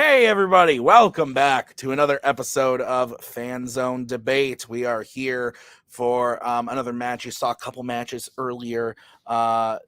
Hey everybody, welcome back to another episode of Fanzone Debate. We are here for another match. You saw a couple matches earlier that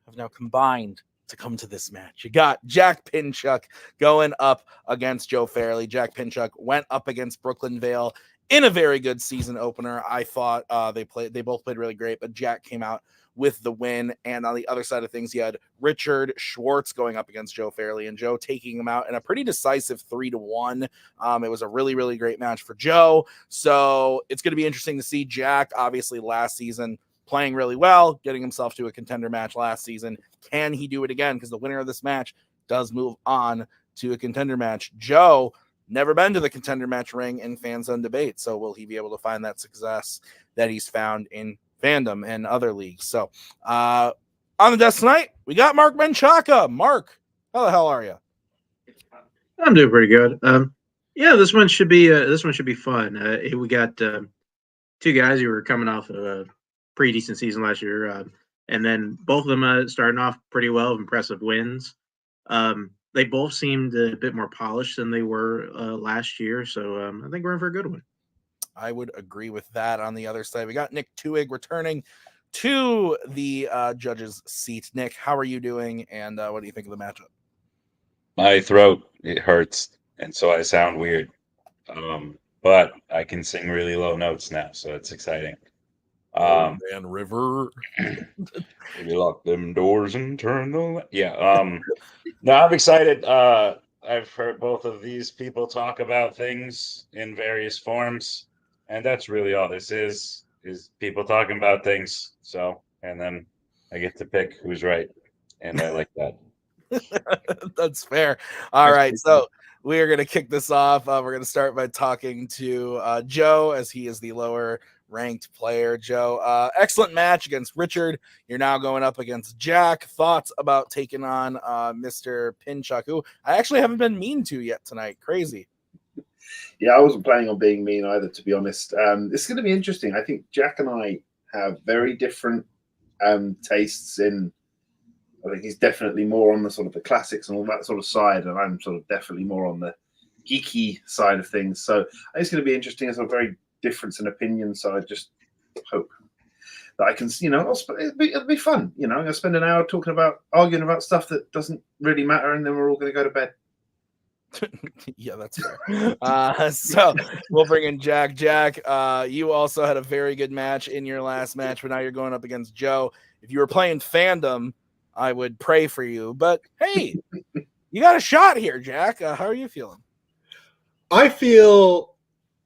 have now combined to come to this match. You got Jack Pinchuk going up against Joe Farrelly. Jack Pinchuk went up against Brooklyn Vale in a very good season opener. I thought they both played really great, but Jack came out with the win. And on the other side of things, you had Richard Schwartz going up against Joe Farrelly, and Joe taking him out in a pretty decisive 3-1. It was a really, really great match for Joe. So it's going to be interesting to see Jack, obviously last season, playing really well, getting himself to a contender match last season. Can he do it again? Because the winner of this match does move on to a contender match. Joe, never been to the contender match ring in Fanzone Debate. So will he be able to find that success that he's found in Fandom and other leagues? So on the desk tonight, we got Mark Menchaca. Mark, how the hell are you? I'm doing pretty good. Yeah, this one should be fun. We got two guys who were coming off of a pretty decent season last year, and then both of them starting off pretty well, impressive wins. They both seemed a bit more polished than they were last year, so I think we're in for a good one. I would agree with that. On the other side, we got Nick Tuig returning to the judge's seat. Nick, how are you doing, and what do you think of the matchup? My throat, it hurts, and so I sound weird. But I can sing really low notes now, so it's exciting. Man River. Maybe lock them doors and turn the no, I'm excited. I've heard both of these people talk about things in various forms, and that's really all this is people talking about things. So, and then I get to pick who's right, and I like that. That's fair. All right, so we are going to kick this off. We're going to start by talking to Joe, as he is the lower ranked player. Joe, excellent match against Richard. You're now going up against Jack. Thoughts about taking on Mr. Pinchuk, who I actually haven't been mean to yet tonight. Crazy. Yeah, I wasn't planning on being mean either, to be honest. It's going to be interesting. I think Jack and I have very different tastes in. I think he's definitely more on the sort of the classics and all that sort of side, and I'm sort of definitely more on the geeky side of things. So I think it's going to be interesting. It's a very difference in opinion. So I just hope that I can, it'll be fun. I'm going to spend an hour arguing about stuff that doesn't really matter, and then we're all going to go to bed. Yeah, that's fair. So we'll bring in Jack. Jack, you also had a very good match in your last match, but now you're going up against Joe. If you were playing Fandom, I would pray for you, but hey, you got a shot here, Jack. How are you feeling? I feel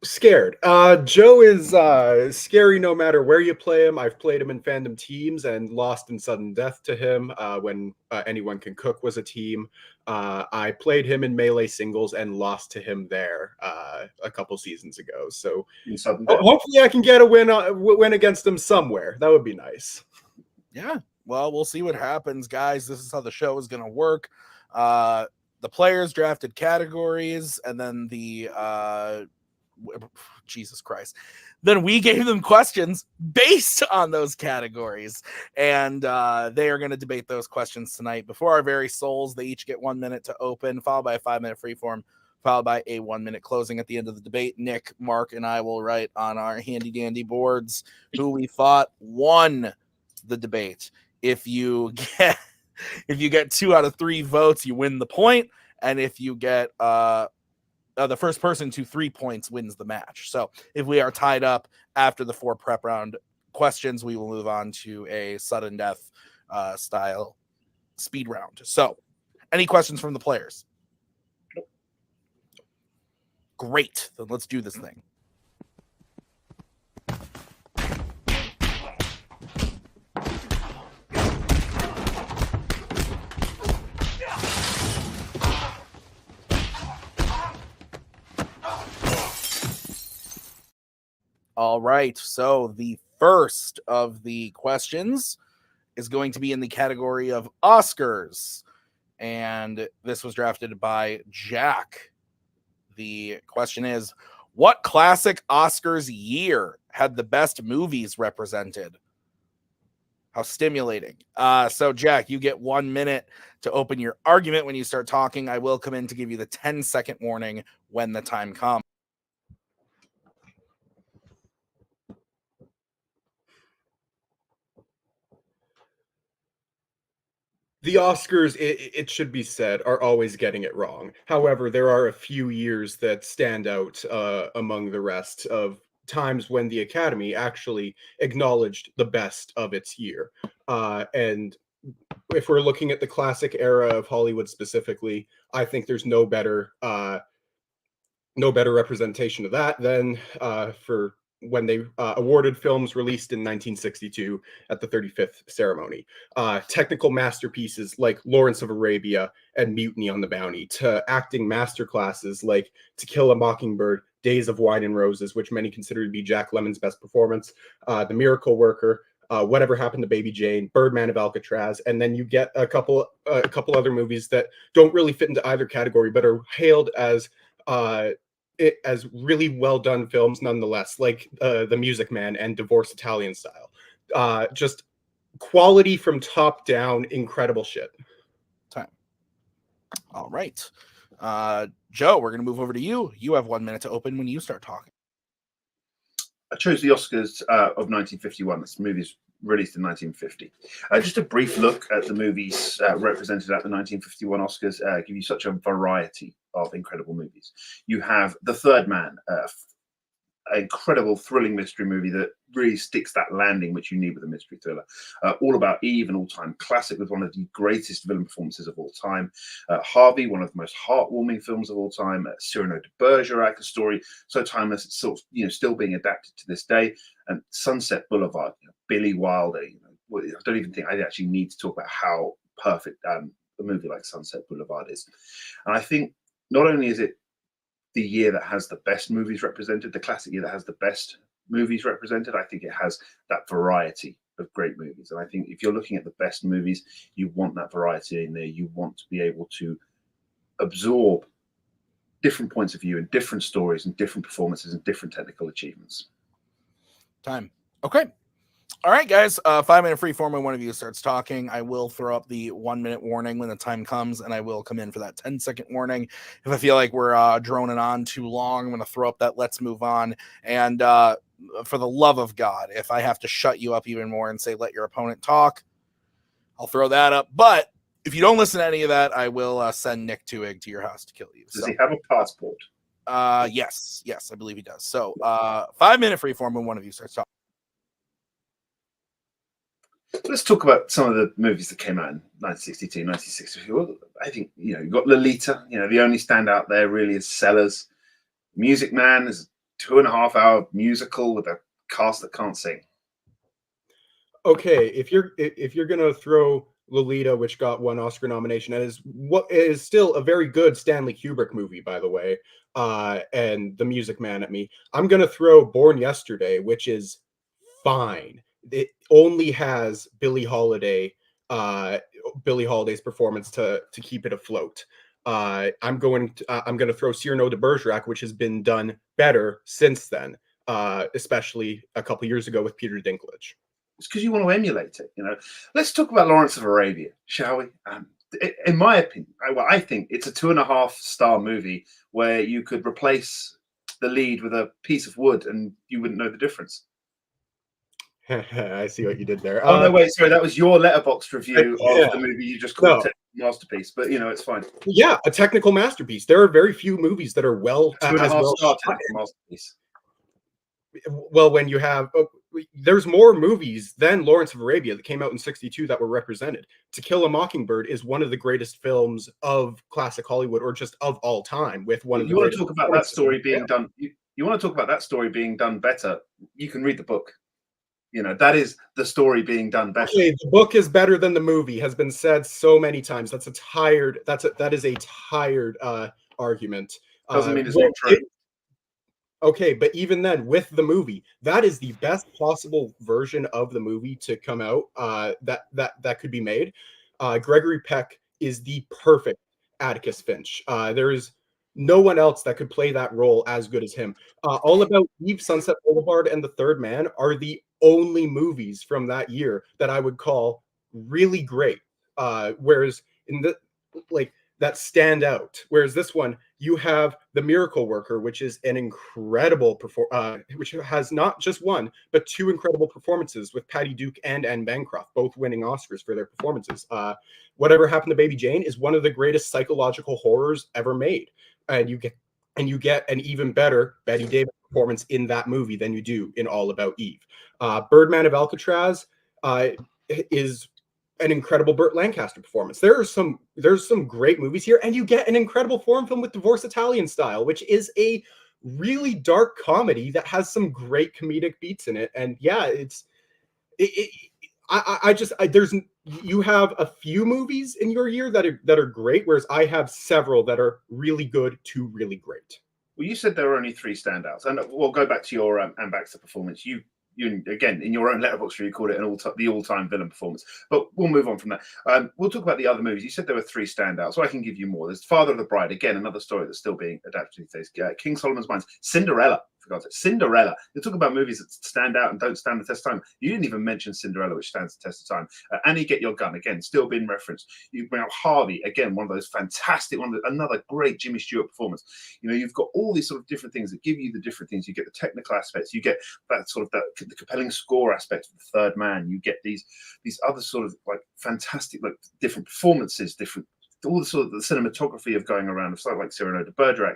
scared. Joe is scary no matter where you play him. I've played him in Fandom teams and lost in sudden death to him when Anyone Can Cook was a team. I played him in melee singles and lost to him there a couple seasons ago. So hopefully I can get a win against him somewhere. That would be nice. Yeah. Well, we'll see what happens, guys. This is how the show is going to work. The players drafted categories, and then Jesus Christ. Then we gave them questions based on those categories, and they are going to debate those questions tonight. Before our very souls, they each get 1 minute to open, followed by a 5-minute freeform, followed by a 1-minute closing at the end of the debate. Nick, Mark, and I will write on our handy-dandy boards who we thought won the debate. If you get 2 out of 3 votes, you win the point, and if you get the first person to 3 points wins the match. So if we are tied up after the 4 prep round questions, we will move on to a sudden death style speed round. So any questions from the players? Great. Then let's do this thing. All right, so the first of the questions is going to be in the category of Oscars, and this was drafted by Jack. The question is, what classic Oscars year had the best movies represented? How stimulating. So, Jack, you get 1 minute to open your argument. When you start talking, I will come in to give you the 10-second warning when the time comes. The Oscars, it should be said, are always getting it wrong. However, there are a few years that stand out among the rest of times when the Academy actually acknowledged the best of its year. And if we're looking at the classic era of Hollywood specifically, I think there's no better representation of that than for when they awarded films released in 1962 at the 35th ceremony. Technical masterpieces like Lawrence of Arabia and Mutiny on the Bounty, to acting masterclasses like To Kill a Mockingbird, Days of Wine and Roses, which many consider to be Jack Lemmon's best performance, The Miracle Worker, Whatever Happened to Baby Jane, Birdman of Alcatraz, and then you get a couple other movies that don't really fit into either category, but are hailed as really well done films nonetheless, like The Music Man and Divorce Italian Style. Just quality from top down, incredible shit. Time. All right. Joe, we're going to move over to you. You have 1 minute to open when you start talking. I chose the Oscars of 1951. This movie's released in 1950. Just a brief look at the movies represented at the 1951 Oscars give you such a variety of incredible movies. You have The Third Man, an incredible thrilling mystery movie that really sticks that landing which you need with a mystery thriller. All About Eve, an all-time classic with one of the greatest villain performances of all time. Harvey, one of the most heartwarming films of all time. Cyrano de Bergerac, a story so timeless it's sort of still being adapted to this day. And Sunset Boulevard, Billy Wilder. I don't even think I actually need to talk about how perfect a movie like Sunset Boulevard is. And I think not only is it the year that has the best movies represented, the classic year that has the best movies represented, I think it has that variety of great movies. And I think if you're looking at the best movies, you want that variety in there. You want to be able to absorb different points of view and different stories and different performances and different technical achievements. Time. Okay. All right, guys. 5 minute free form when one of you starts talking. I will throw up the 1 minute warning when the time comes, and I will come in for that 10-second warning. If I feel like we're droning on too long, I'm going to throw up that let's move on. And for the love of God, if I have to shut you up even more and say let your opponent talk, I'll throw that up. But if you don't listen to any of that, I will send Nick Tuig to your house to kill you. Does he have a passport? Yes, I believe he does. So 5 minute free form when one of you starts talking. Let's talk about some of the movies that came out in 1962, 1963. Well, I think, you've got Lolita. The only standout there really is Sellers. Music Man is a 2.5-hour musical with a cast that can't sing. Okay, if you're gonna throw Lolita, which got 1 Oscar nomination, and is what is still a very good Stanley Kubrick movie, by the way, and The Music Man at me, I'm gonna throw Born Yesterday, which is fine. It only has Billie Holiday's performance to keep it afloat. I'm going to throw Cyrano de Bergerac, which has been done better since then, especially a couple years ago with Peter Dinklage. It's because you want to emulate it. Let's talk about Lawrence of Arabia, shall we? In my opinion, I think it's a 2.5-star movie where you could replace the lead with a piece of wood and you wouldn't know the difference. I see what you did there. Oh no, wait, sorry, that was your letterboxd review of the movie you just called a masterpiece, but it's fine. Yeah, a technical masterpiece. There are very few movies that are 2.5-star masterpiece. Well, when you have there's more movies than Lawrence of Arabia that came out in 62 that were represented. To Kill a Mockingbird is one of the greatest films of classic Hollywood, or just of all time, with one of the want to talk about that story being done. You want to talk about that story being done better? You can read the book. That is the story being done better. Okay, the book is better than the movie has been said so many times. That is a tired argument. Doesn't mean it's not true. Okay, but even then, with the movie, that is the best possible version of the movie to come out that could be made. Gregory Peck is the perfect Atticus Finch. There is no one else that could play that role as good as him. All About Eve, Sunset Boulevard, and The Third Man are the only movies from that year that I would call really great. Whereas in the like that stand out. Whereas this one, you have The Miracle Worker, which is an incredible which has not just one, but two incredible performances with Patty Duke and Anne Bancroft, both winning Oscars for their performances. Whatever Happened to Baby Jane is one of the greatest psychological horrors ever made, and you get an even better Betty Davis performance in that movie than you do in All About Eve. Birdman of Alcatraz is an incredible Burt Lancaster performance. There's some great movies here, and you get an incredible foreign film with Divorce Italian Style, which is a really dark comedy that has some great comedic beats in it. And yeah, you have a few movies in your year that are great, whereas I have several that are really good to really great. Well, you said there were only 3 standouts, and we'll go back to your Anne Baxter performance. You again in your own letterbox you called it the all-time villain performance, but we'll move on from that. We'll talk about the other movies. You said there were 3 standouts, so I can give you more. There's Father of the Bride, again another story that's still being adapted these days. King Solomon's Mines, Cinderella. Cinderella. You talk about movies that stand out and don't stand the test of time. You didn't even mention Cinderella, which stands the test of time. Annie, Get Your Gun, again, still being referenced. You bring up Harvey, again, one of those fantastic, another great Jimmy Stewart performance. You've got all these sort of different things that give you the different things. You get the technical aspects. You get that sort of the compelling score aspect of The Third Man. You get these other sort of like fantastic, like different performances, all the sort of the cinematography of going around of something like Cyrano de Bergerac.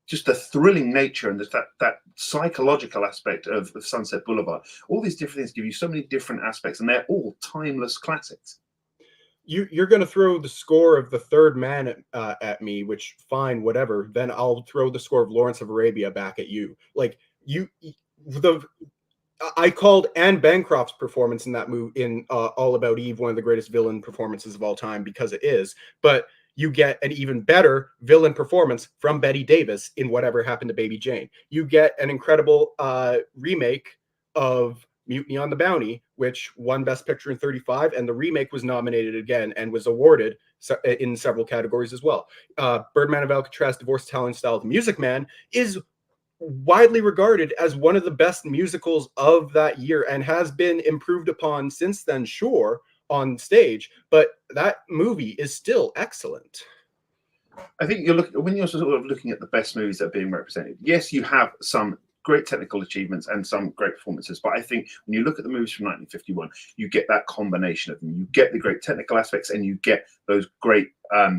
Just the thrilling nature and that psychological aspect of Sunset Boulevard. All these different things give you so many different aspects, and they're all timeless classics. You're going to throw the score of The Third Man at me, which fine, whatever. Then I'll throw the score of Lawrence of Arabia back at you. I called Anne Bancroft's performance in that movie in All About Eve one of the greatest villain performances of all time, because it is. But you get an even better villain performance from Betty Davis in Whatever Happened to Baby Jane. You get an incredible remake of Mutiny on the Bounty, which won Best Picture in 35, and the remake was nominated again and was awarded in several categories as well. Birdman of Alcatraz, Divorce Italian Style, The Music Man is widely regarded as one of the best musicals of that year and has been improved upon since then, sure, on stage, but that movie is still excellent. I think when you're sort of looking at the best movies that are being represented, yes, you have some great technical achievements and some great performances, but I think when you look at the movies from 1951, you get that combination of them. You get the great technical aspects and you get those great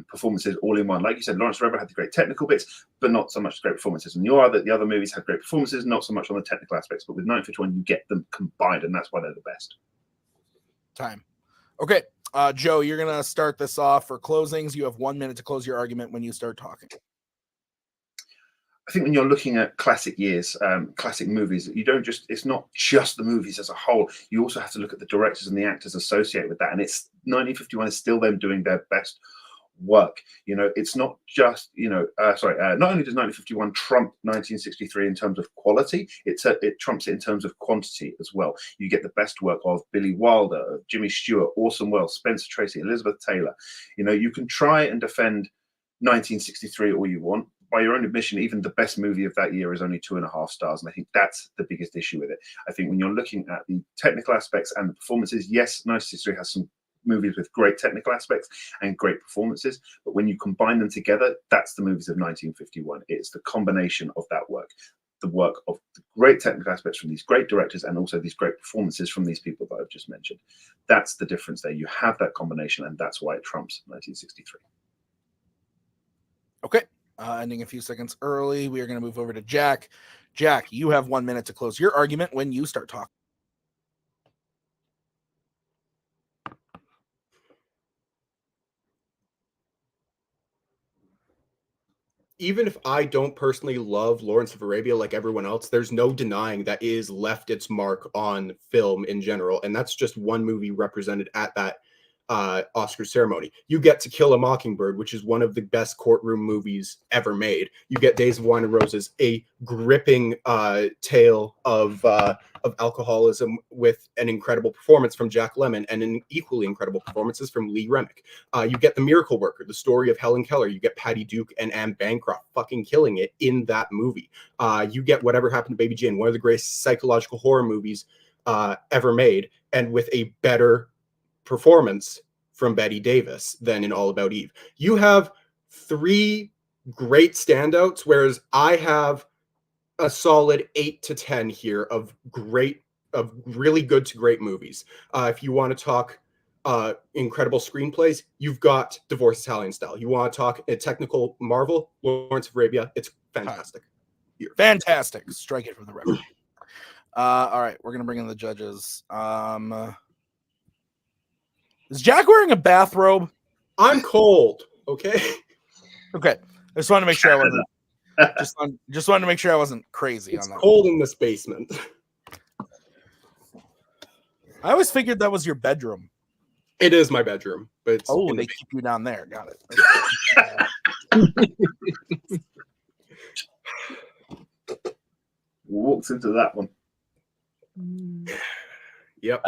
performances all in one. Like you said, Lawrence Forever had the great technical bits, but not so much great performances. And the other movies had great performances, not so much on the technical aspects, but with 1951, you get them combined, and that's why they're the best. Time. Okay, Joe, you're going to start this off for closings. You have 1 minute to close your argument when you start talking. I think when you're looking at classic years, classic movies, it's not just the movies as a whole. You also have to look at the directors and the actors associated with that. And it's 1951 is still them doing their best work. It's not just, not only does 1951 trump 1963 in terms of quality, it trumps it in terms of quantity as well. You get the best work of Billy Wilder, Jimmy Stewart, Orson Welles, Spencer Tracy, Elizabeth Taylor. You can try and defend 1963 all you want. By your own admission, even the best movie of that year is only 2.5 stars. And I think that's the biggest issue with it. I think when you're looking at the technical aspects and the performances, yes, 1963 has some movies with great technical aspects and great performances, but when you combine them together, that's the movies of 1951. It's the combination of that work, the work of the great technical aspects from these great directors and also these great performances from these people that I've just mentioned. That's the difference there. You have that combination, and that's why it trumps 1963. Okay. Ending a few seconds early, we are going to move over to Jack. Jack, you have 1 minute to close your argument when you start talking. Even if I don't personally love Lawrence of Arabia like everyone else, there's no denying that it has left its mark on film in general. And that's just one movie represented at that Oscar ceremony. You get To Kill a Mockingbird, which is one of the best courtroom movies ever made. You get Days of Wine and Roses, a gripping tale of alcoholism with an incredible performance from Jack Lemmon and an equally incredible performances from Lee Remick. You get The Miracle Worker, the story of Helen Keller. You get Patty Duke and Anne Bancroft fucking killing it in that movie. You get Whatever Happened to Baby Jane, one of the greatest psychological horror movies ever made, and with a better performance from Bette Davis than in All About Eve. You have 3 great standouts, whereas I have a solid 8 to 10 here of really good to great movies. If you want to talk incredible screenplays, you've got Divorce Italian Style. You want to talk a technical marvel, Lawrence of Arabia, it's fantastic. Fantastic. Strike it from the record. All right, we're gonna bring in the judges. Is Jack wearing a bathrobe? I'm cold. Okay. Okay. I just wanted to make sure I wasn't. Just wanted to make sure I wasn't crazy It's on that. cold in this basement. I always figured that was your bedroom. It is my bedroom, but it's Oh, in they the keep you down there. Got it. Walked into that one. Yep.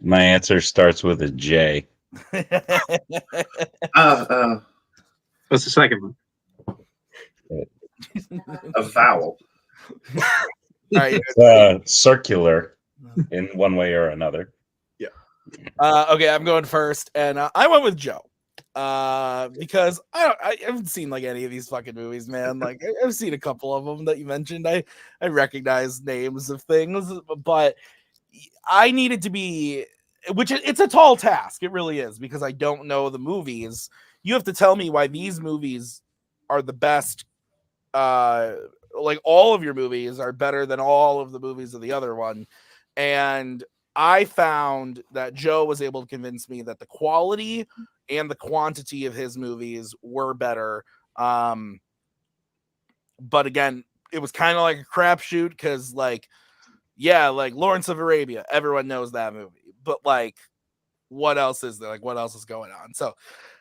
My answer starts with a J. What's the second one? A vowel. All right. It's circular in one way or another. Okay, I'm going first, and I went with Joe because I haven't seen like any of these fucking movies, man. Like I've seen a couple of them that you mentioned. I recognize names of things, but I needed to be, which it's a tall task. It really is, because I don't know the movies. You have to tell me why these movies are the best. Like all of your movies are better than all of the movies of the other one, and I found that Joe was able to convince me that the quality and the quantity of his movies were better. But again, it was kind of like a crapshoot because, like, yeah, like Lawrence of Arabia, everyone knows that movie. But, like, what else is there? Like, what else is going on? So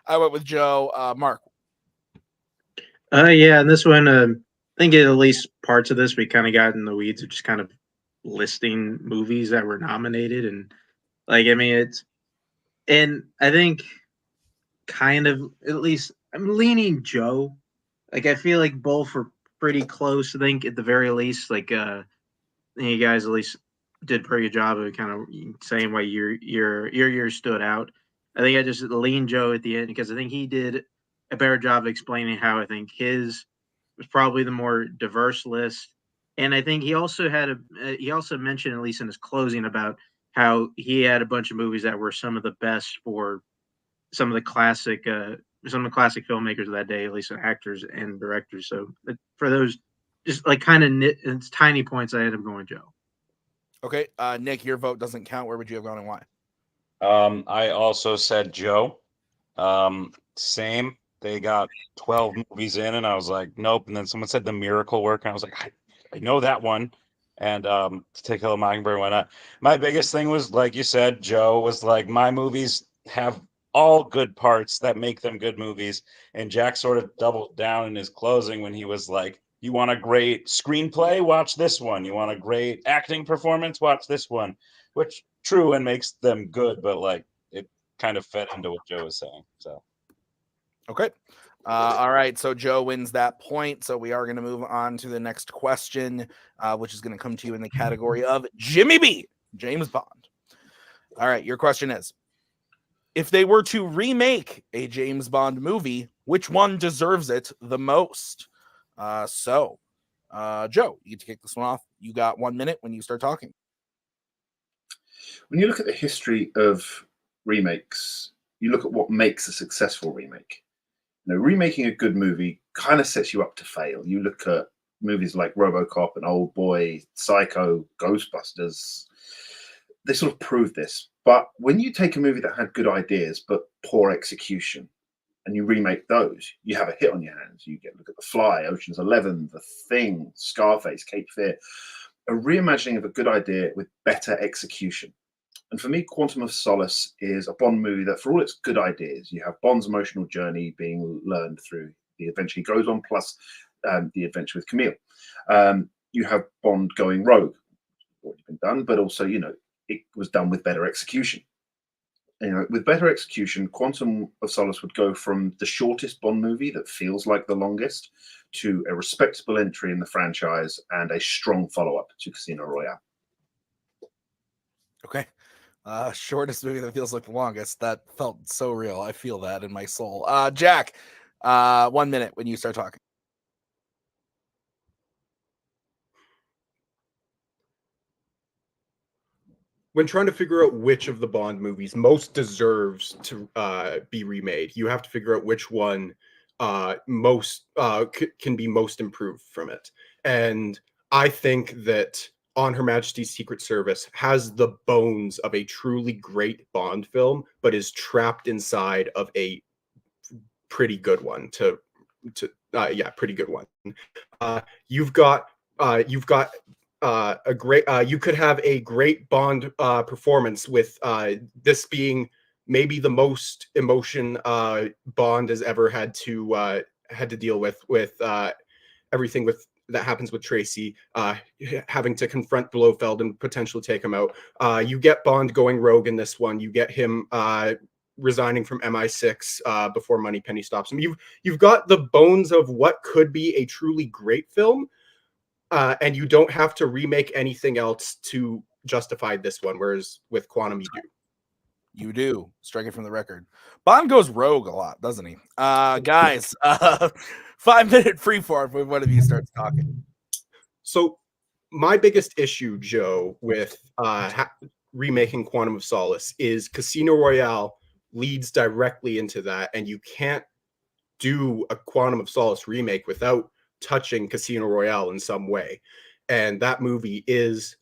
I went with Joe. Mark. Yeah, and this one, I think at least parts of this we kind of got in the weeds of just kind of listing movies that were nominated, and like I mean and I think kind of at least I'm leaning Joe. Like I feel like both are pretty close. I think at the very least, like you guys at least did a pretty good job of kind of saying why your stood out. I think I just lean Joe at the end because I think he did a better job of explaining how I think his was probably the more diverse list. And I think he also had he also mentioned, at least in his closing, about how he had a bunch of movies that were some of the best for some of the classic filmmakers of that day, at least actors and directors. So for those just like kind of it's tiny points, I ended up going Joe. Okay. Nick, your vote doesn't count. Where would you have gone and why? I also said Joe. Same. They got 12 movies in, and I was like, nope. And then someone said The Miracle Worker, and I was like, I know that one. And To Kill a Mockingbird, why not? My biggest thing was, like you said, Joe, was like, my movies have all good parts that make them good movies. And Jack sort of doubled down in his closing when he was like, you want a great screenplay? Watch this one. You want a great acting performance? Watch this one. Which, true, and makes them good, but like, it kind of fed into what Joe was saying. So. Okay. All right. So Joe wins that point. So we are going to move on to the next question, which is going to come to you in the category of Jimmy B, James Bond. All right. Your question is, if they were to remake a James Bond movie, which one deserves it the most? Joe, you get to kick this one off. You got 1 minute when you start talking. When you look at the history of remakes, you look at what makes a successful remake. You know, remaking a good movie kind of sets you up to fail. You look at movies like RoboCop and Old Boy, Psycho, Ghostbusters. They sort of prove this. But when you take a movie that had good ideas but poor execution, and you remake those, you have a hit on your hands. You look at The Fly, Ocean's 11, The Thing, Scarface, Cape Fear. A reimagining of a good idea with better execution. And for me, Quantum of Solace is a Bond movie that, for all its good ideas, you have Bond's emotional journey being learned through the adventure he goes on, plus the adventure with Camille. You have Bond going rogue, already been done, but also, it was done with better execution. With better execution, Quantum of Solace would go from the shortest Bond movie that feels like the longest to a respectable entry in the franchise and a strong follow-up to Casino Royale. Okay. Shortest movie that feels like the longest. That felt so real. I feel that in my soul. Jack, 1 minute when you start talking. When trying to figure out which of the Bond movies most deserves to be remade, you have to figure out which one most can be most improved from it. And I think that On Her Majesty's Secret Service has the bones of a truly great Bond film, but is trapped inside of a pretty good one. Pretty good one. You've got a great. You could have a great Bond performance with this being maybe the most emotion Bond has ever had to deal with everything that happens with Tracy, having to confront Blofeld and potentially take him out. You get Bond going rogue in this one. You get him resigning from MI6 before Moneypenny stops him. You've got the bones of what could be a truly great film, and you don't have to remake anything else to justify this one. Whereas with Quantum, you do. You do. Strike it from the record. Bond goes rogue a lot, doesn't he? Guys, 5-minute freeform when one of you starts talking. So my biggest issue, Joe, with remaking Quantum of Solace is Casino Royale leads directly into that, and you can't do a Quantum of Solace remake without touching Casino Royale in some way. And that movie is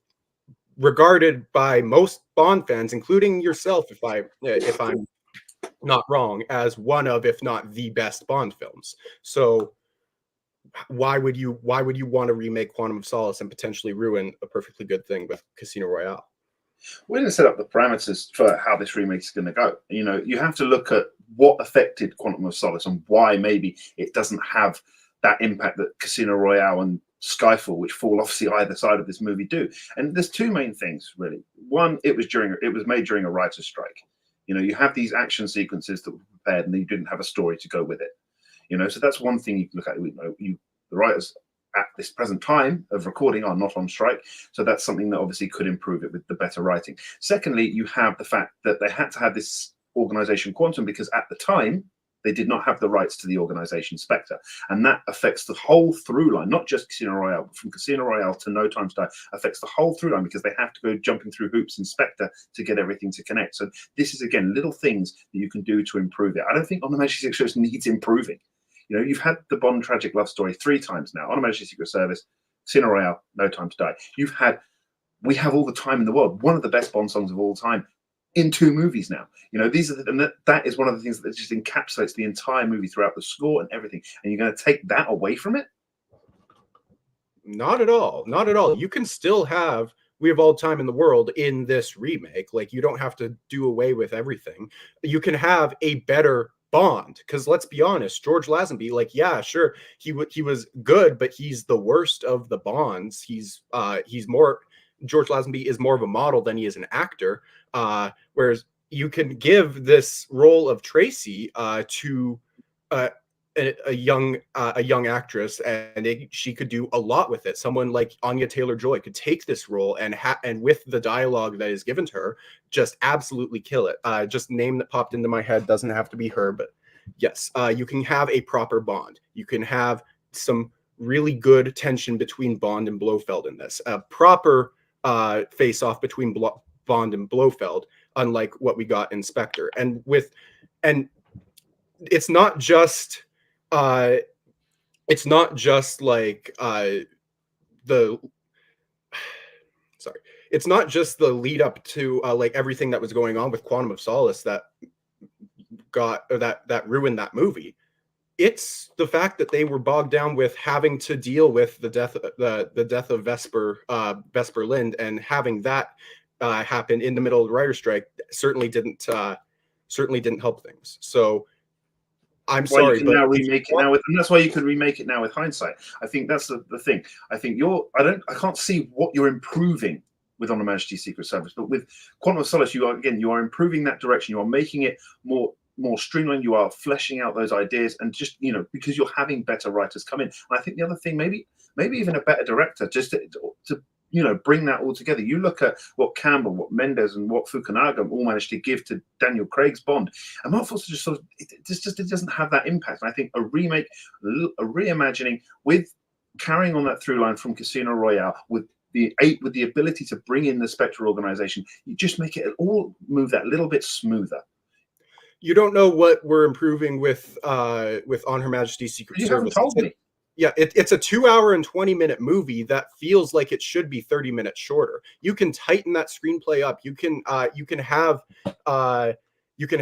regarded by most Bond fans, including yourself, if I'm not wrong, as one of, if not the best Bond films. So why would you want to remake Quantum of Solace and potentially ruin a perfectly good thing with Casino Royale? We're going to set up the parameters for how this remake is going to go. You have to look at what affected Quantum of Solace and why maybe it doesn't have that impact that Casino Royale and Skyfall, which fall obviously either side of this movie, do. And there's two main things, really. One, it was made during a writer's strike. You have these action sequences that were prepared and you didn't have a story to go with it. So that's one thing you can look at. The writers at this present time of recording are not on strike. So that's something that obviously could improve it with the better writing. Secondly, you have the fact that they had to have this organization Quantum because at the time, they did not have the rights to the organization Spectre. And that affects the whole through line, not just Casino Royale, but from Casino Royale to No Time to Die, affects the whole through line because they have to go jumping through hoops in Spectre to get everything to connect. So this is, again, little things that you can do to improve it. I don't think On Her Majesty's Secret Service needs improving. You've had the Bond tragic love story 3 times now. On Her Majesty's Secret Service, Casino Royale, No Time to Die. We Have All the Time in the World, one of the best Bond songs of all time, in 2 movies now. That is one of the things that just encapsulates the entire movie throughout the score and everything. And you're going to take that away from it? Not at all. Not at all. You can still have We Have All the Time in the World in this remake. Like, you don't have to do away with everything. You can have a better Bond, because let's be honest, George Lazenby, like, yeah, sure, he was good, but he's the worst of the Bonds. George Lazenby is more of a model than he is an actor. Whereas you can give this role of Tracy to a young actress, and she could do a lot with it. Someone like Anya Taylor-Joy could take this role and with the dialogue that is given to her, just absolutely kill it. Just name that popped into my head, doesn't have to be her, but yes, you can have a proper Bond. You can have some really good tension between Bond and Blofeld in this. A proper face-off between Bond and Blofeld, unlike what we got in Spectre. And it's not just like it's not just the lead up to like everything that was going on with Quantum of Solace that ruined that movie. It's the fact that they were bogged down with having to deal with the death of Vesper Lind, and having that happened in the middle of the writer's strike certainly didn't help things. So I'm Why sorry, you can but now remake it now with, and that's why you could remake it now with hindsight. I think that's the thing. I think I can't see what you're improving with On Her Majesty's Secret Service, but with Quantum of Solace, you are improving that direction. You are making it more streamlined. You are fleshing out those ideas, and just because you're having better writers come in. And I think the other thing, maybe even a better director, just to bring that all together. You look at what Campbell, what Mendes, and what Fukunaga all managed to give to Daniel Craig's Bond, and Mark Foster just it doesn't have that impact. And I think a remake, a reimagining with carrying on that through line from Casino Royale with the ability to bring in the Spectre organization, you just make it all move that little bit smoother. You don't know what we're improving with On Her Majesty's Secret You Service. haven't told me. Yeah, it's a 2 hour and 20-minute movie that feels like it should be 30 minutes shorter. You can tighten that screenplay up. You can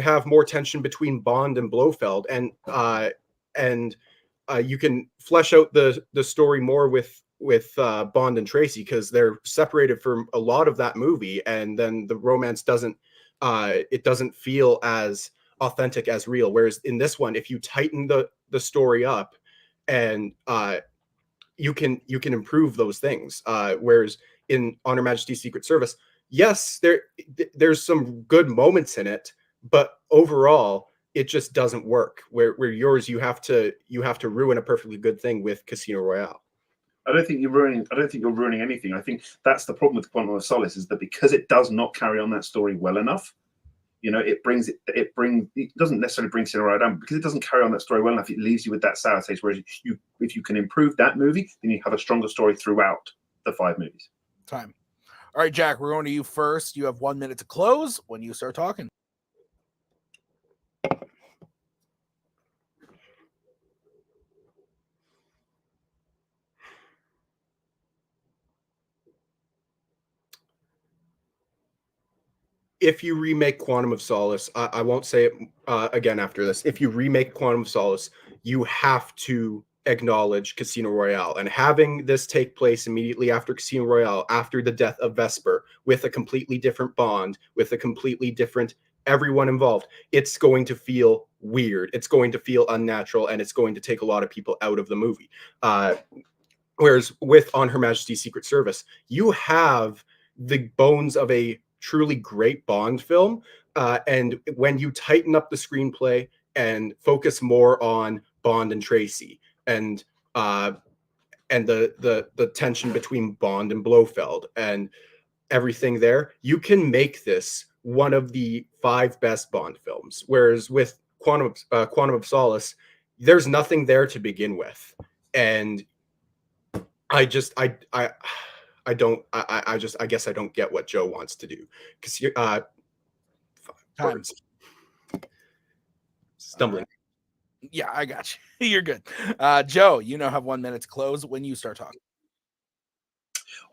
have more tension between Bond and Blofeld, and you can flesh out the story more with Bond and Tracy, because they're separated from a lot of that movie, and then the romance doesn't feel as authentic as real. Whereas in this one, if you tighten the story up, and you can improve those things. Whereas in On Her Majesty's Secret Service, yes, there's some good moments in it, but overall it just doesn't work. Where yours, you have to ruin a perfectly good thing with Casino Royale. I don't think you're ruining anything. I think that's the problem with Quantum of Solace, is that because it does not carry on that story well enough, it doesn't necessarily bring Cinderella down, because it doesn't carry on that story well enough. It leaves you with that sour taste. Whereas if you can improve that movie, then you have a stronger story throughout the 5 movies. Time. All right, Jack, we're going to you first. You have 1 minute to close when you start talking. If you remake Quantum of Solace, I won't say it again after this. If you remake Quantum of Solace, you have to acknowledge Casino Royale, and having this take place immediately after Casino Royale, after the death of Vesper, with a completely different Bond, with a completely different everyone involved, it's going to feel weird. It's going to feel unnatural, and it's going to take a lot of people out of the movie. Whereas with On Her Majesty's Secret Service, you have the bones of a truly great Bond film, and when you tighten up the screenplay and focus more on Bond and Tracy, and the tension between Bond and Blofeld and everything there, you can make this one of the 5 best Bond films. Whereas with Quantum of Solace, there's nothing there to begin with, and I guess I don't get what Joe wants to do, because words. Stumbling. Yeah, I got you. You're good. Joe, have 1 minute to close when you start talking.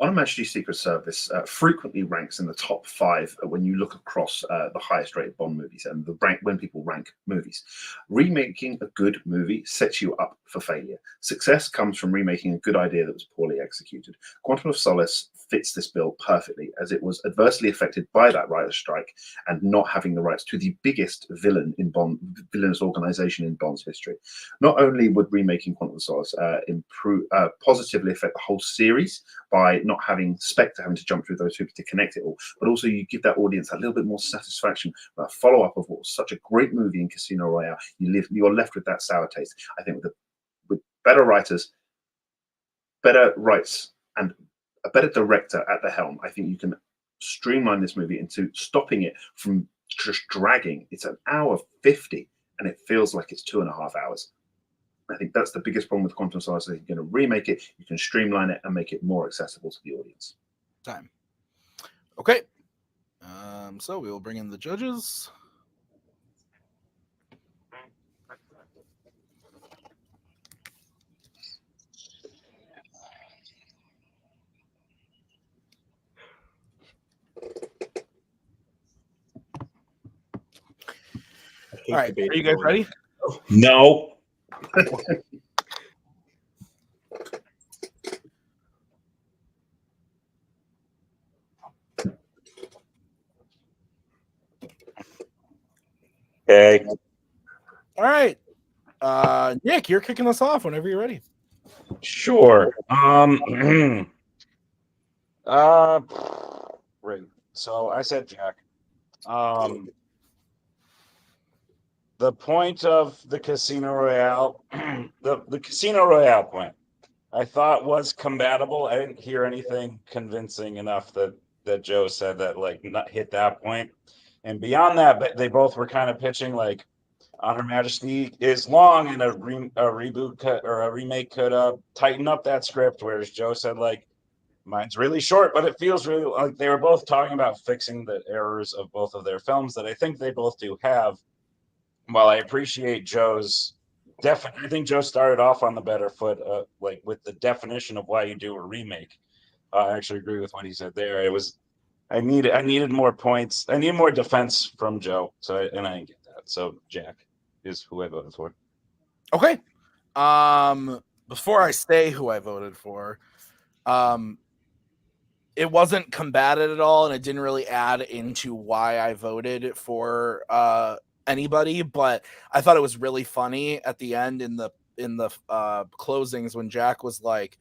On Her Majesty's Secret Service frequently ranks in the top 5 when you look across the highest rated Bond movies and the rank when people rank movies. Remaking a good movie sets you up for failure. Success comes from remaking a good idea that was poorly executed. Quantum of Solace fits this bill perfectly, as it was adversely affected by that writer's strike and not having the rights to the biggest villainous organization in Bond's history. Not only would remaking Quantum of Solace positively affect the whole series by not having Spectre having to jump through those hoops to connect it all, but also you give that audience a little bit more satisfaction, a follow-up of what was such a great movie in Casino Royale. You're left with that sour taste. I think with better writers, better rights, and a better director at the helm, I think you can streamline this movie into stopping it from just dragging. It's an hour 50 and it feels like it's 2.5 hours. I think that's the biggest problem with Quantum of Solace. You're going to remake it, you can streamline it and make it more accessible to the audience. Time. Okay. So we will bring in the judges. All right, are you guys ready? No. Okay. All right. Nick, you're kicking us off whenever you're ready. Sure. Right. So I said Jack. The point of the Casino Royale, the Casino Royale point, I thought was compatible. I didn't hear anything convincing enough that Joe said that like not hit that point. And beyond that, but they both were kind of pitching like On Her Majesty is long, and a reboot or a remake could tighten up that script. Whereas Joe said like mine's really short, but it feels really like they were both talking about fixing the errors of both of their films that I think they both do have. While I appreciate Joe's I think Joe started off on the better foot, like with the definition of why you do a remake. I actually agree with what he said there. I needed more points. I needed more defense from Joe. So I didn't get that. So Jack is who I voted for. Okay. Before I say who I voted for, it wasn't combated at all, and it didn't really add into why I voted for anybody, but I thought it was really funny at the end in the closings when Jack was like,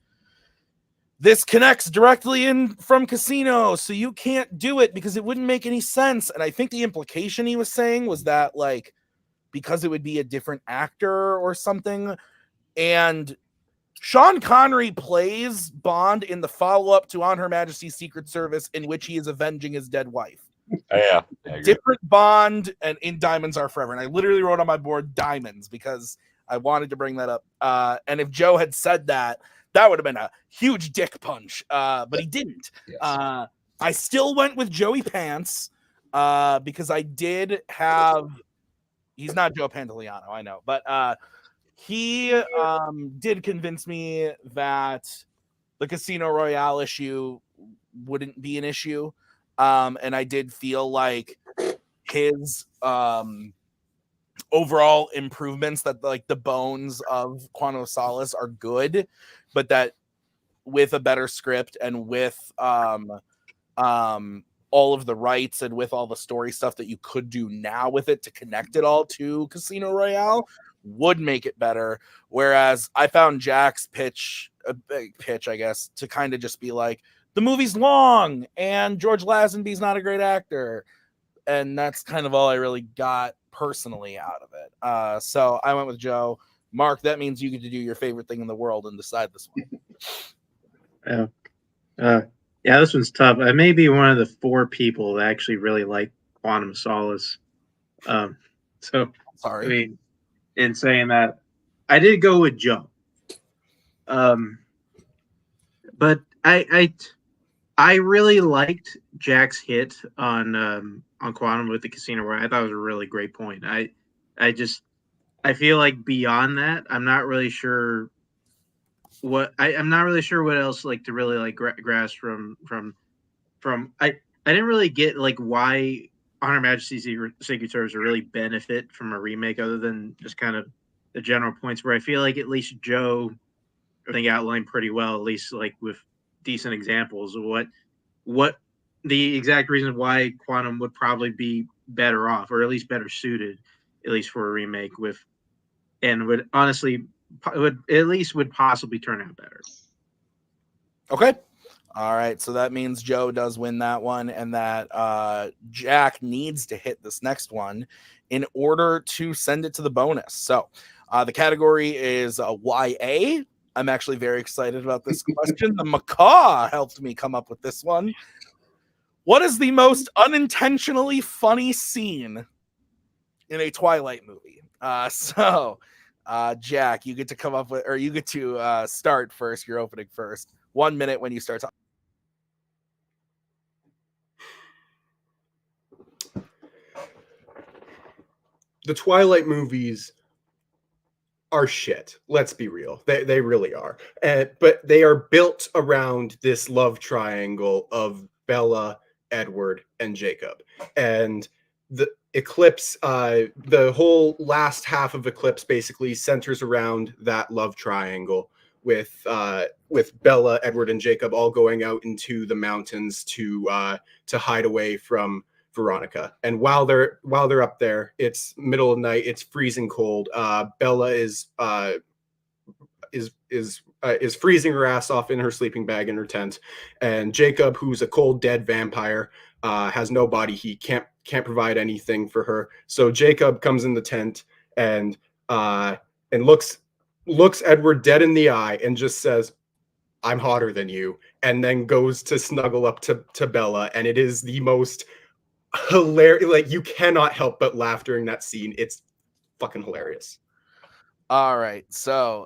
this connects directly in from Casino, so you can't do it because it wouldn't make any sense. And I think the implication he was saying was that like because it would be a different actor or something. And Sean Connery plays Bond in the follow-up to On Her Majesty's Secret Service, in which he is avenging his dead wife. Yeah, different Bond, and in Diamonds Are Forever. And I literally wrote on my board Diamonds because I wanted to bring that up. And if Joe had said that, that would have been a huge dick punch. But he didn't. Yes. I still went with Joey Pants because I did have. He's not Joe Pantoliano, I know, but he did convince me that the Casino Royale issue wouldn't be an issue. And I did feel like his overall improvements, that like the bones of Quantum of Solace are good, but that with a better script and with all of the rights and with all the story stuff that you could do now with it to connect it all to Casino Royale would make it better. Whereas I found Jack's pitch, a big pitch, I guess, to kind of just be like, the movie's long and George Lazenby's not a great actor. And that's kind of all I really got personally out of it. So I went with Joe. Mark, that means you get to do your favorite thing in the world and decide this one. Yeah, this one's tough. I may be one of the 4 people that actually really like Quantum of Solace. So Sorry. I mean, in saying that, I did go with Joe. But I really liked Jack's hit on Quantum with the Casino Royale. I thought it was a really great point. I feel like beyond that, I'm not really sure I'm not really sure what else like to really like grasp from. I didn't really get like why On Her Majesty's Secret Service would really benefit from a remake, other than just kind of the general points where I feel like at least Joe, I think, outlined pretty well, at least like with decent examples of what the exact reason why Quantum would probably be better off, or at least better suited, at least for a remake with, and would honestly would possibly turn out better. Okay. All right. So that means Joe does win that one, and that Jack needs to hit this next one in order to send it to the bonus. So the category is YA. I'm actually very excited about this question. The Macaw helped me come up with this one. What is the most unintentionally funny scene in a Twilight movie? Jack, you get to come up with, or you get to start first. You're opening first. 1 minute when you start talking. The Twilight movies are shit. Let's be real. They really are. But they are built around this love triangle of Bella, Edward, and Jacob. And the Eclipse, the whole last half of Eclipse basically centers around that love triangle with Bella, Edward, and Jacob all going out into the mountains to hide away from Veronica. And while they're up there, it's middle of the night, it's freezing cold. Bella is freezing her ass off in her sleeping bag in her tent, and Jacob, who's a cold dead vampire, has no body heat, can't provide anything for her. So Jacob comes in the tent and looks Edward dead in the eye and just says, "I'm hotter than you," and then goes to snuggle up to Bella, and it is the most hilarious. Like, you cannot help but laugh during that scene. It's fucking hilarious. All right, so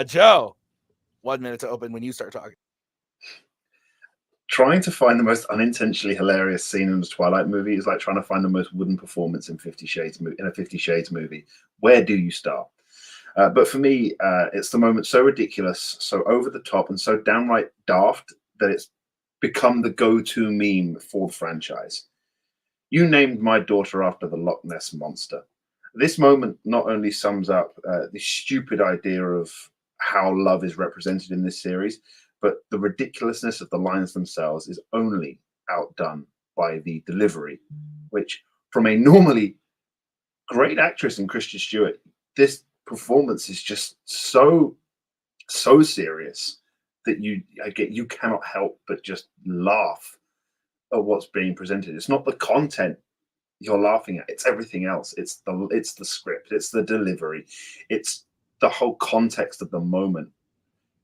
Joe, 1 minute to open when you start talking. Trying to find the most unintentionally hilarious scene in the Twilight movie is like trying to find the most wooden performance in 50 Shades in a 50 Shades movie. Where do you start? But for me, it's the moment so ridiculous, so over the top, and so downright daft that it's become the go-to meme for the franchise. You named my daughter after the Loch Ness Monster. This moment not only sums up the stupid idea of how love is represented in this series, but the ridiculousness of the lines themselves is only outdone by the delivery, which, from a normally great actress in Kristen Stewart, this performance is just so serious that you cannot help but just laugh at what's being presented. It's not the content you're laughing at, it's everything else. It's the script, it's the delivery, it's the whole context of the moment.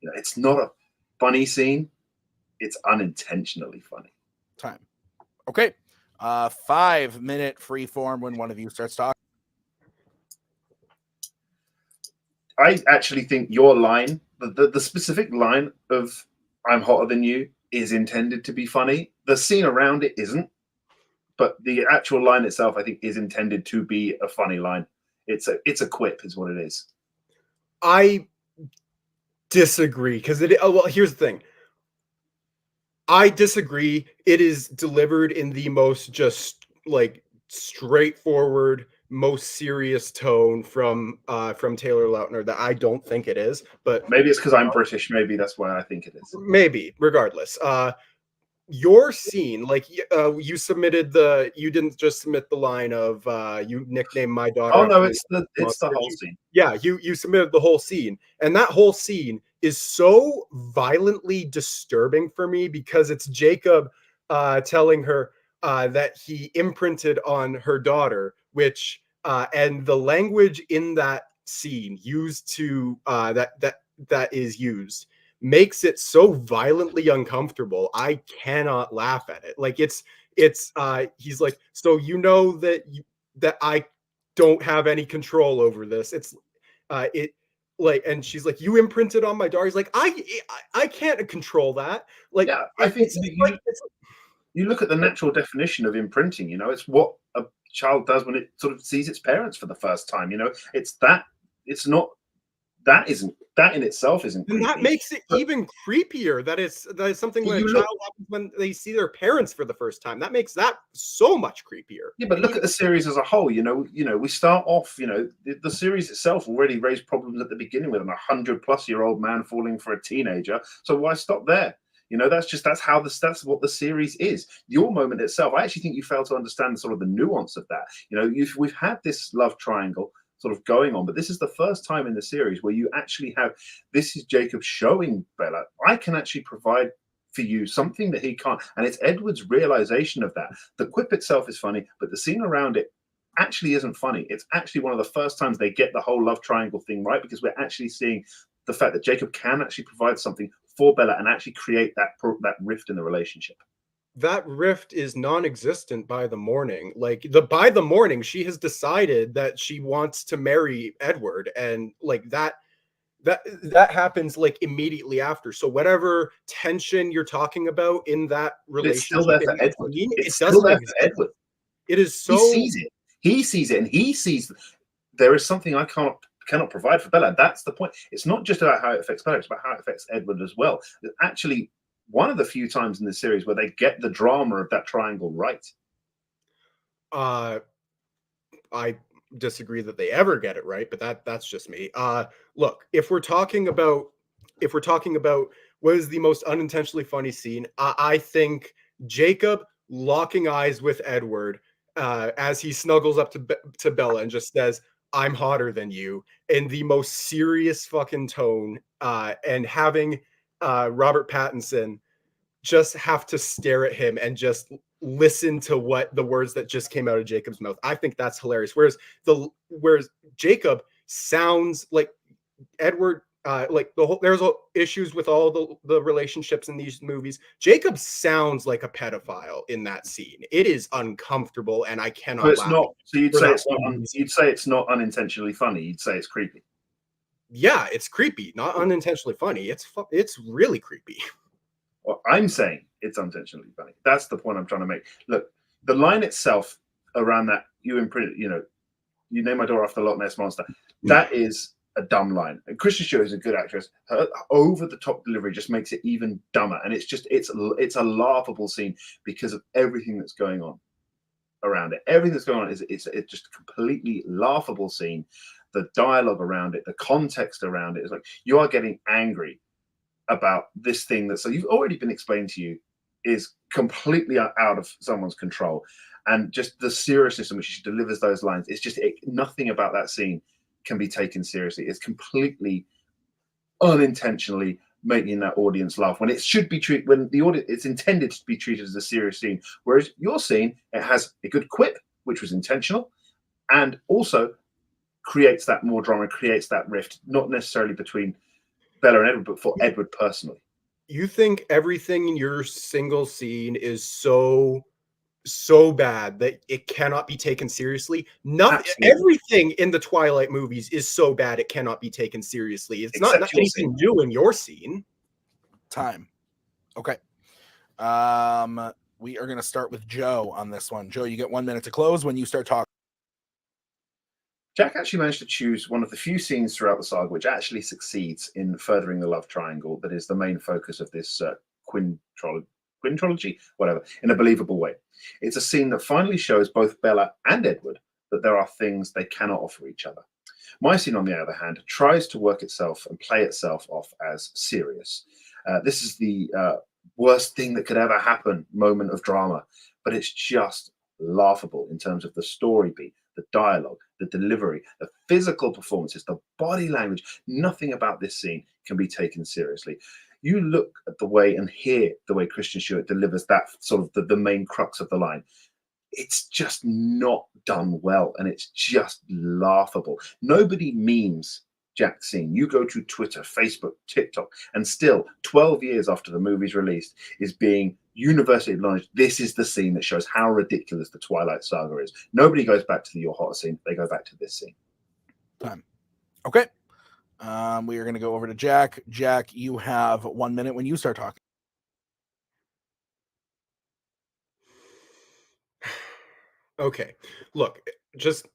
It's not a funny scene, it's unintentionally funny. Time. Okay. 5 minute free form when one of you starts talking. I actually think your line, the specific line of "I'm hotter than you," is intended to be funny. The scene around it isn't, but the actual line itself, I think, is intended to be a funny line. It's a quip, is what it is. I disagree, because well, here's the thing. I disagree. It is delivered in the most just like straightforward, most serious tone from Taylor Lautner that I don't think it is. But maybe it's because I'm British. Maybe that's why I think it is. Maybe. Regardless, your scene, like you didn't just submit the line of you nicknamed my daughter. Oh no, it's the whole scene. Yeah, you submitted the whole scene, and that whole scene is so violently disturbing for me because it's Jacob telling her that he imprinted on her daughter, which and the language in that scene used to that is used makes it so violently uncomfortable. I cannot laugh at it. Like it's he's like, so that I don't have any control over this. It's like, and she's like, you imprinted on my daughter. He's like, I can't control that. Like, yeah, I think you look at the natural definition of imprinting. It's what a child does when it sort of sees its parents for the first time. It's that. It's not. That in itself isn't creepy. And that makes it even creepier. That is something when a child happens when they see their parents for the first time. That makes that so much creepier. Yeah, but look at the series as a whole. We start off. The series itself already raised problems at the beginning with a 100+-year-old man falling for a teenager. So why stop there? That's what the series is. Your moment itself, I actually think you fail to understand sort of the nuance of that. We've had this love triangle sort of going on, but this is the first time in the series where you actually have, this is Jacob showing Bella, I can actually provide for you something that he can't, and it's Edward's realization of that. The quip itself is funny, but the scene around it actually isn't funny. It's actually one of the first times they get the whole love triangle thing right, because we're actually seeing the fact that Jacob can actually provide something for Bella and actually create that rift in the relationship. That rift is non-existent by the morning. By the morning, she has decided that she wants to marry Edward, and like that happens like immediately after. So whatever tension you're talking about in that relationship, it's still there for Edward. It doesn't exist. Edward. It is so. He sees it, and he sees there is something I cannot provide for Bella. That's the point. It's not just about how it affects Bella; it's about how it affects Edward as well. It's actually one of the few times in the series where they get the drama of that triangle right. I disagree that they ever get it right, but that's just me. Look, if we're talking about what is the most unintentionally funny scene, I think Jacob locking eyes with Edward as he snuggles up to Bella and just says, "I'm hotter than you," in the most serious fucking tone, and having Robert Pattinson just have to stare at him and just listen to what the words that just came out of Jacob's mouth. I think that's hilarious. Whereas Jacob sounds like Edward, like there's issues with all the relationships in these movies. Jacob sounds like a pedophile in that scene. It is uncomfortable, and I cannot. So it's laugh. not. So you'd for say that it's not. reason. You'd say it's not unintentionally funny. You'd say it's creepy. Yeah, it's creepy, not unintentionally funny. It's really creepy. Well, I'm saying it's unintentionally funny. That's the point I'm trying to make. Look, the line itself around that you imprint, you name my door after Loch Ness Monster. That is a dumb line. And Kristen Stewart is a good actress. Her over the top delivery just makes it even dumber. And it's a laughable scene because of everything that's going on around it. Everything that's going on is it's just a completely laughable scene. The dialogue around it, the context around it is like you are getting angry about this thing that, so you've already been explained to you, is completely out of someone's control, and just the seriousness in which she delivers those lines, it's just nothing about that scene can be taken seriously. It's completely unintentionally making that audience laugh when it should be treated, when the audience, it's intended to be treated as a serious scene, whereas your scene, it has a good quip which was intentional and also creates that more drama, creates that rift, not necessarily between Bella and Edward, but for Edward personally. You think everything in your single scene is so bad that it cannot be taken seriously? Nothing. Absolutely. Everything in the Twilight movies is so bad it cannot be taken seriously. It's not Except your anything new in your scene. Time. Okay. We are going to start with Joe on this one. Joe, you get 1 minute to close when you start talking. Jack actually managed to choose one of the few scenes throughout the saga which actually succeeds in furthering the love triangle that is the main focus of this quintrology, whatever, in a believable way. It's a scene that finally shows both Bella and Edward that there are things they cannot offer each other. My scene, on the other hand, tries to work itself and play itself off as serious. This is the worst thing that could ever happen moment of drama, but it's just laughable in terms of the story beat, the dialogue, the delivery, the physical performances, the body language. Nothing about this scene can be taken seriously. You look at the way and hear the way Kristen Stewart delivers that sort of the main crux of the line. It's just not done well, and it's just laughable. Nobody memes Jack's scene. You go to Twitter, Facebook, TikTok, and still 12 years after the movie's released is being universally acknowledged. This is the scene that shows how ridiculous the Twilight Saga is. Nobody goes back to the You're Hot scene. They go back to this scene. Time. Okay. We are going to go over to Jack. Jack, you have 1 minute when you start talking. Okay. Look, just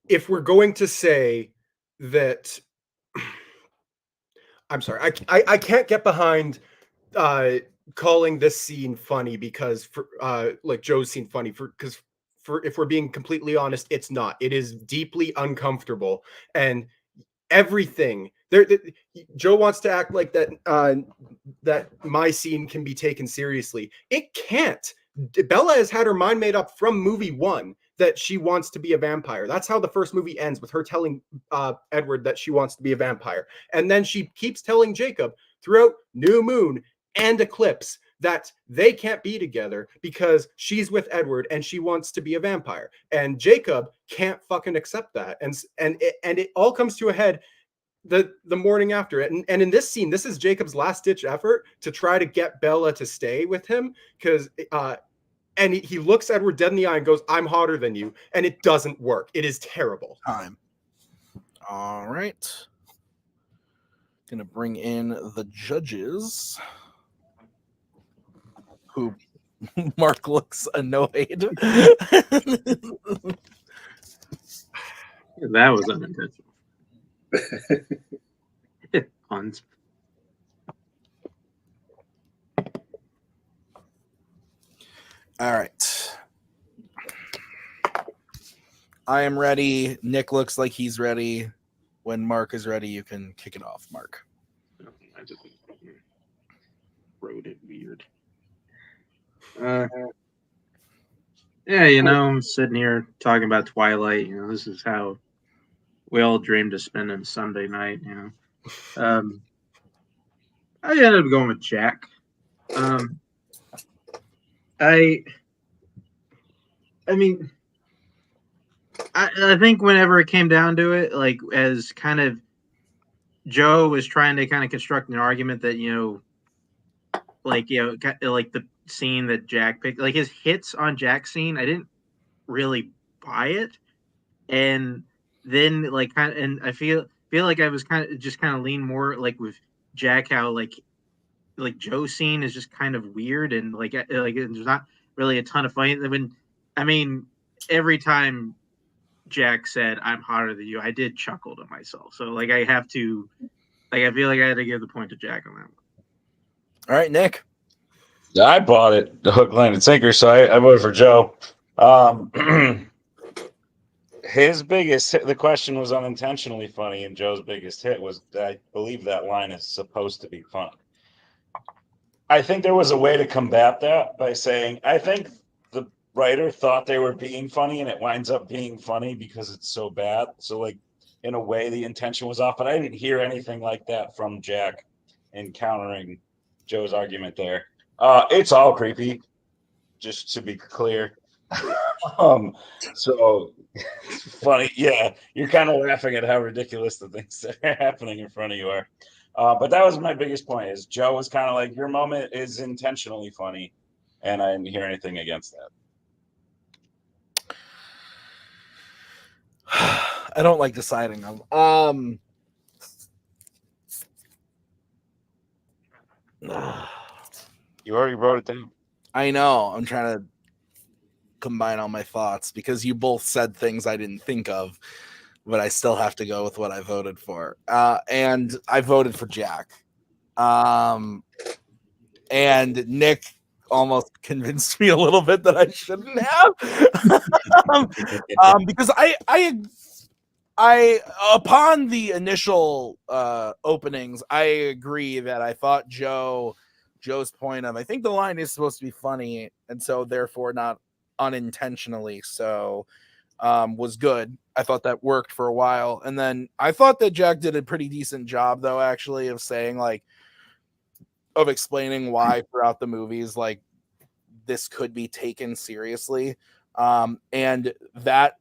if we're going to say that, I'm sorry, I can't get behind calling this scene funny because for like Joe's scene funny because if we're being completely honest, it's not. It is deeply uncomfortable, and everything there. Joe wants to act like that that my scene can be taken seriously. It can't. Bella has had her mind made up from movie one that she wants to be a vampire. That's how the first movie ends, with her telling Edward that she wants to be a vampire. And then she keeps telling Jacob throughout New Moon and Eclipse that they can't be together because she's with Edward and she wants to be a vampire. And Jacob can't fucking accept that. And it all comes to a head the morning after it. And in this scene, this is Jacob's last ditch effort to try to get Bella to stay with him, because and he looks Edward dead in the eye and goes, "I'm hotter than you," and it doesn't work. It is terrible. Time. All right. Gonna bring in the judges, who Mark looks annoyed. That was unintentional. Puns. All right. I am ready. Nick looks like he's ready. When Mark is ready, you can kick it off, Mark. I just wrote it weird. Yeah, you know, I'm sitting here talking about Twilight. You know, this is how we all dreamed of spending Sunday night. You know, I ended up going with Jack. Um, I mean, I think whenever it came down to it, like as kind of Joe was trying to kind of construct an argument that like like the scene that Jack picked, like his hits on Jack's scene, I didn't really buy it, and then like kind of, and I feel like I was kind of just kind of lean more like with Jack how like Joe's scene is just kind of weird and like there's not really a ton of funny. When I mean every time Jack said I'm hotter than you, I did chuckle to myself. So like I have to like I feel like I had to give the point to Jack on that one. All right, Nick. I bought it, the hook, line, and sinker, so I voted for Joe. His biggest hit, the question was unintentionally funny, and Joe's biggest hit was, I believe that line is supposed to be funny. I think there was a way to combat that by saying, I think the writer thought they were being funny, and it winds up being funny because it's so bad. So, like, in a way, the intention was off, but I didn't hear anything like that from Jack in countering Joe's argument there. It's all creepy, just to be clear. So funny, yeah. You're kind of laughing at how ridiculous the things that are happening in front of you are. But that was my biggest point. Is Joe was kind of like, your moment is intentionally funny, and I didn't hear anything against that. I don't like deciding them. You already wrote it down. I know. I'm trying to combine all my thoughts because you both said things I didn't think of, but I still have to go with what I voted for. And I voted for Jack. And Nick almost convinced me a little bit that I shouldn't have. Because I upon the initial openings, I agree that I thought Joe's point of, I think the line is supposed to be funny, and so therefore not unintentionally so, was good. I thought that worked for a while, and then I thought that Jack did a pretty decent job, though, actually, of saying of explaining why throughout the movies, like, this could be taken seriously, and that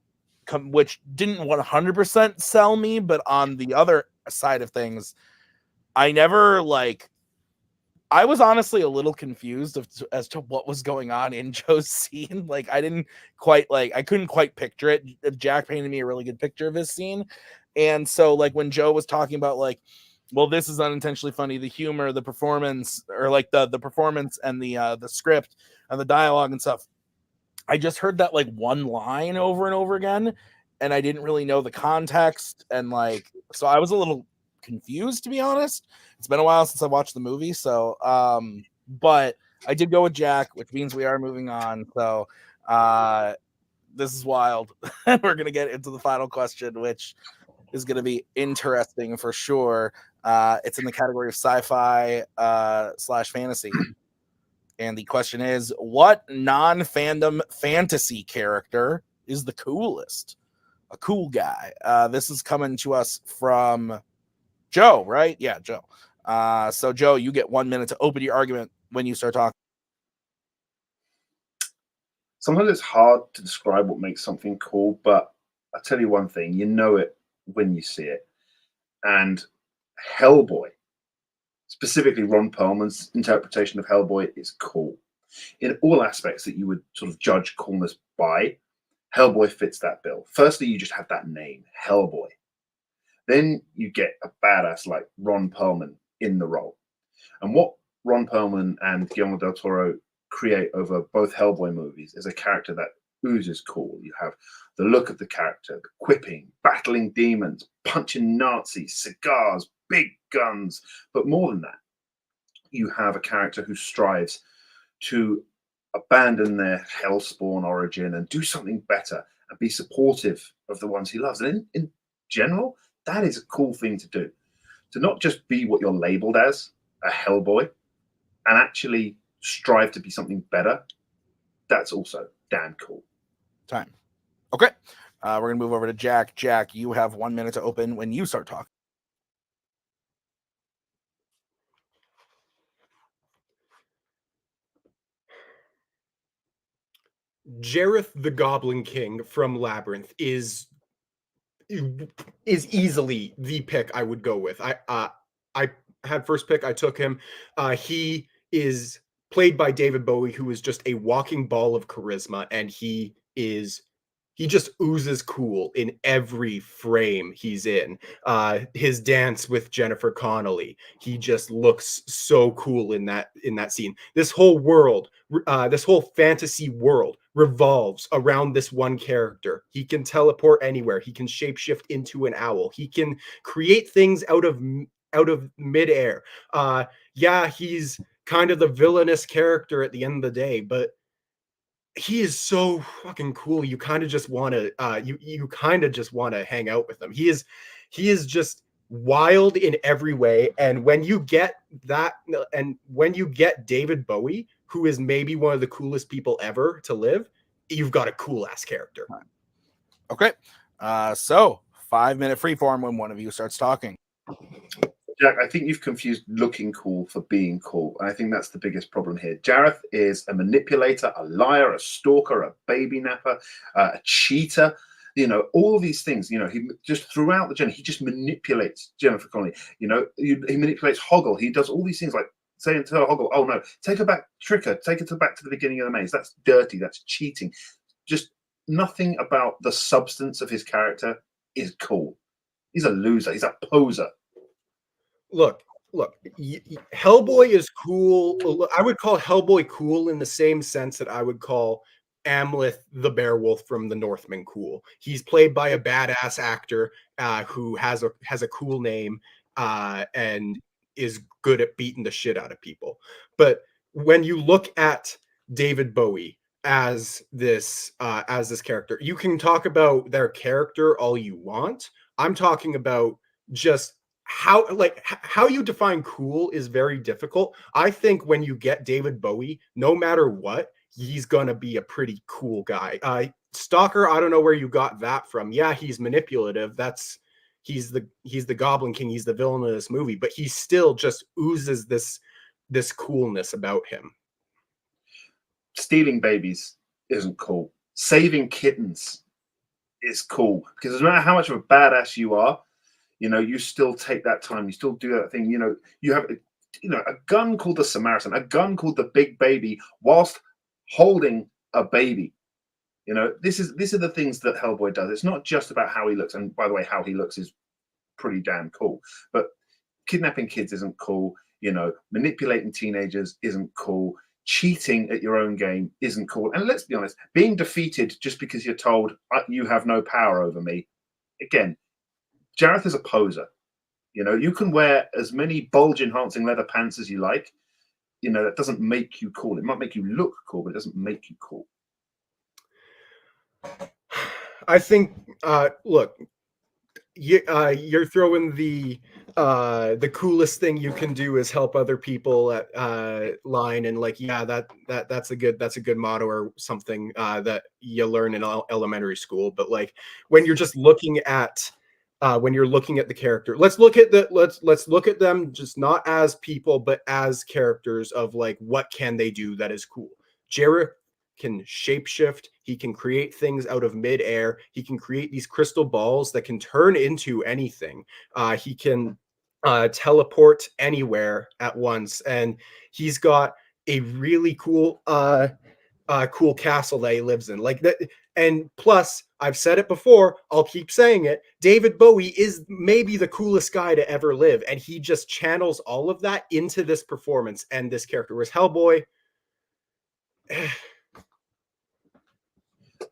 which didn't 100% sell me, but on the other side of things, I never I was honestly a little confused as to what was going on in Joe's scene. Like, I couldn't quite picture it. Jack painted me a really good picture of his scene. And so, like, when Joe was talking about, like, well, this is unintentionally funny, the humor, the performance, or like the performance and the script and the dialogue and stuff, I just heard that like one line over and over again, and I didn't really know the context. And so I was a little confused, to be honest. It's been a while since I watched the movie, so but I did go with Jack, which means we are moving on. So this is wild. We're gonna get into the final question, which is gonna be interesting for sure. It's in the category of sci-fi / fantasy. And the question is, what non-fandom fantasy character is the coolest? A cool guy. This is coming to us from Joe, right? Yeah, Joe. So, Joe, you get 1 minute to open your argument when you start talking. Sometimes it's hard to describe what makes something cool, but I'll tell you one thing, you know it when you see it. And Hellboy, specifically Ron Perlman's interpretation of Hellboy, is cool. In all aspects that you would sort of judge coolness by, Hellboy fits that bill. Firstly, you just have that name, Hellboy. Then you get a badass like Ron Perlman in the role. And what Ron Perlman and Guillermo del Toro create over both Hellboy movies is a character that oozes cool. You have the look of the character, the quipping, battling demons, punching Nazis, cigars, big guns. But more than that, you have a character who strives to abandon their hellspawn origin and do something better and be supportive of the ones he loves. And in general, that is a cool thing to do. To not just be what you're labeled as, a Hellboy, and actually strive to be something better, that's also damn cool. time. Okay. We're going to move over to Jack. Jack, you have 1 minute to open when you start talking. Jareth the Goblin King from Labyrinth is easily the pick I would go with. I had first pick. I took him. He is played by David Bowie, who is just a walking ball of charisma, and he just oozes cool in every frame he's in. His dance with Jennifer Connelly, he just looks so cool in that scene. This whole world, this whole fantasy world revolves around this one character. He can teleport anywhere. He can shapeshift into an owl. He can create things out of midair. Yeah, he's kind of the villainous character at the end of the day, but he is so fucking cool. You kind of just want to you kind of just want to hang out with him. He is just wild in every way, and when you get David Bowie, who is maybe one of the coolest people ever to live, you've got a cool ass character. Okay. So 5 minute freeform when one of you starts talking. Jack, I think you've confused looking cool for being cool. And I think that's the biggest problem here. Jareth is a manipulator, a liar, a stalker, a baby napper, a cheater. You know, all these things. You know, he just throughout the journey, he just manipulates Jennifer Connelly. You know, he manipulates Hoggle. He does all these things like saying to Hoggle, "Oh no, take her back, trick her, take her back to the beginning of the maze." That's dirty. That's cheating. Just nothing about the substance of his character is cool. He's a loser. He's a poser. Look, Hellboy is cool. I would call Hellboy cool in the same sense that I would call Amleth the Beowulf from the Northman cool. He's played by a badass actor who has a cool name and is good at beating the shit out of people. But when you look at David Bowie as this character, you can talk about their character all you want. I'm talking about just how you define cool is very difficult. I think when you get David Bowie, no matter what, he's gonna be a pretty cool guy. Stalker, I don't know where you got that from. Yeah, he's manipulative. He's the Goblin King. He's the villain of this movie, but he still just oozes this coolness about him. Stealing babies isn't cool. Saving kittens is cool because no matter how much of a badass you are, you know, you still take that time. You still do that thing. You know, you have, you know, a gun called the Samaritan, a gun called the Big Baby, whilst holding a baby. You know, these are the things that Hellboy does. It's not just about how he looks. And by the way, how he looks is pretty damn cool. But kidnapping kids isn't cool. You know, manipulating teenagers isn't cool. Cheating at your own game isn't cool. And let's be honest, being defeated just because you're told you have no power over me, again, Jareth is a poser. You know, you can wear as many bulge-enhancing leather pants as you like. You know, that doesn't make you cool. It might make you look cool, but it doesn't make you cool. I think, look, you're throwing the coolest thing you can do is help other people at line, and like, yeah, that's a good motto or something that you learn in elementary school. But like when you're just looking at the character, let's look at them just not as people, but as characters of like, what can they do that is cool. Jareth can shapeshift. He can create things out of midair. He can create these crystal balls that can turn into anything. He can teleport anywhere at once, and he's got a really cool cool castle that he lives in, like that. And plus, I've said it before, I'll keep saying it, David Bowie is maybe the coolest guy to ever live, and he just channels all of that into this performance and this character. Whereas Hellboy,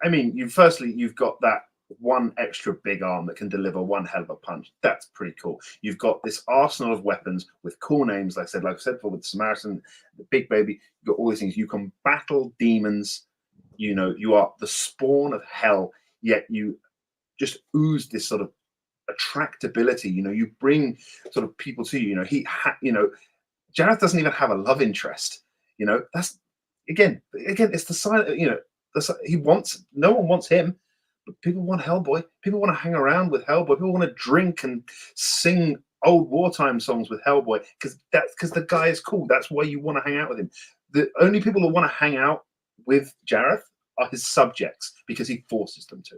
I mean, you've got that one extra big arm that can deliver one hell of a punch. That's pretty cool. You've got this arsenal of weapons with cool names, like I said before, with the Samaritan, the Big Baby. You've got all these things. You can battle demons. You know, you are the spawn of hell, yet you just ooze this sort of attractability. You know, you bring sort of people to you. You know, Jareth doesn't even have a love interest. You know, that's again, it's the sign. You know, No one wants him, but people want Hellboy. People want to hang around with Hellboy. People want to drink and sing old wartime songs with Hellboy because the guy is cool. That's why you want to hang out with him. The only people who want to hang out with Jareth are his subjects because he forces them to.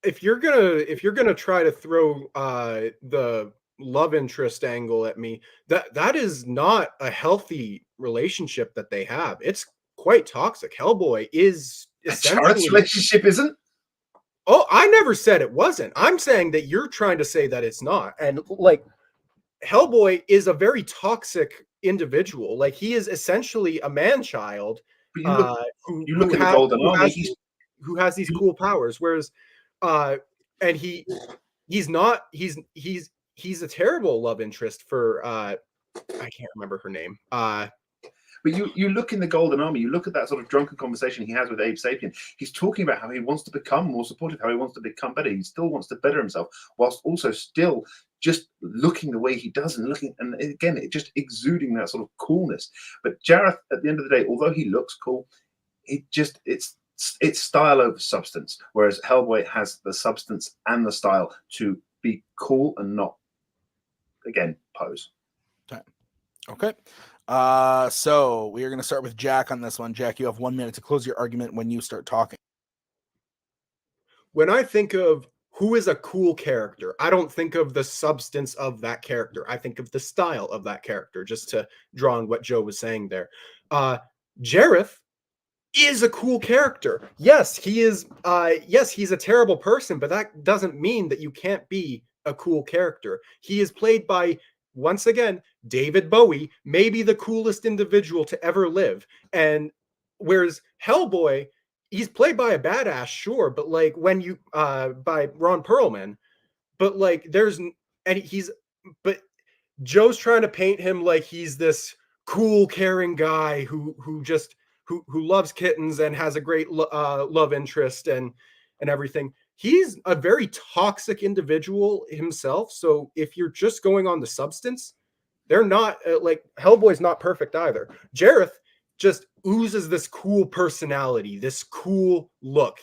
If you're gonna try to throw the love interest angle at me, that is not a healthy relationship that they have. It's quite toxic. Hellboy is essentially Jareth's relationship isn't. Oh, I never said it wasn't. I'm saying that you're trying to say that it's not. And like Hellboy is a very toxic individual. Like he is essentially a man-child you look at the Golden Army, who has these cool powers. Whereas and he's a terrible love interest for I can't remember her name. But you look in the Golden Army, you look at that sort of drunken conversation he has with Abe Sapien. He's talking about how he wants to become more supportive, how he wants to become better. He still wants to better himself, whilst also still just looking the way he does and looking, and again, it just exuding that sort of coolness. But Jareth, at the end of the day, although he looks cool, it's style over substance. Whereas Hellboy has the substance and the style to be cool and not, again, pose. Okay. So we are going to start with Jack on this one. Jack, you have 1 minute to close your argument when you start talking. When I think of who is a cool character, I don't think of the substance of that character. I think of the style of that character, just to draw on what Joe was saying there. Jareth is a cool character. Yes, he is. Yes, he's a terrible person, but that doesn't mean that you can't be a cool character. He is played by, once again, David Bowie, maybe the coolest individual to ever live. And whereas Hellboy, he's played by a badass, sure, but like when you by Ron Perlman, but like but Joe's trying to paint him like he's this cool, caring guy who loves kittens and has a great love interest and everything. He's a very toxic individual himself. So if you're just going on the substance, they're not like Hellboy's not perfect either. Jareth just oozes this cool personality, this cool look.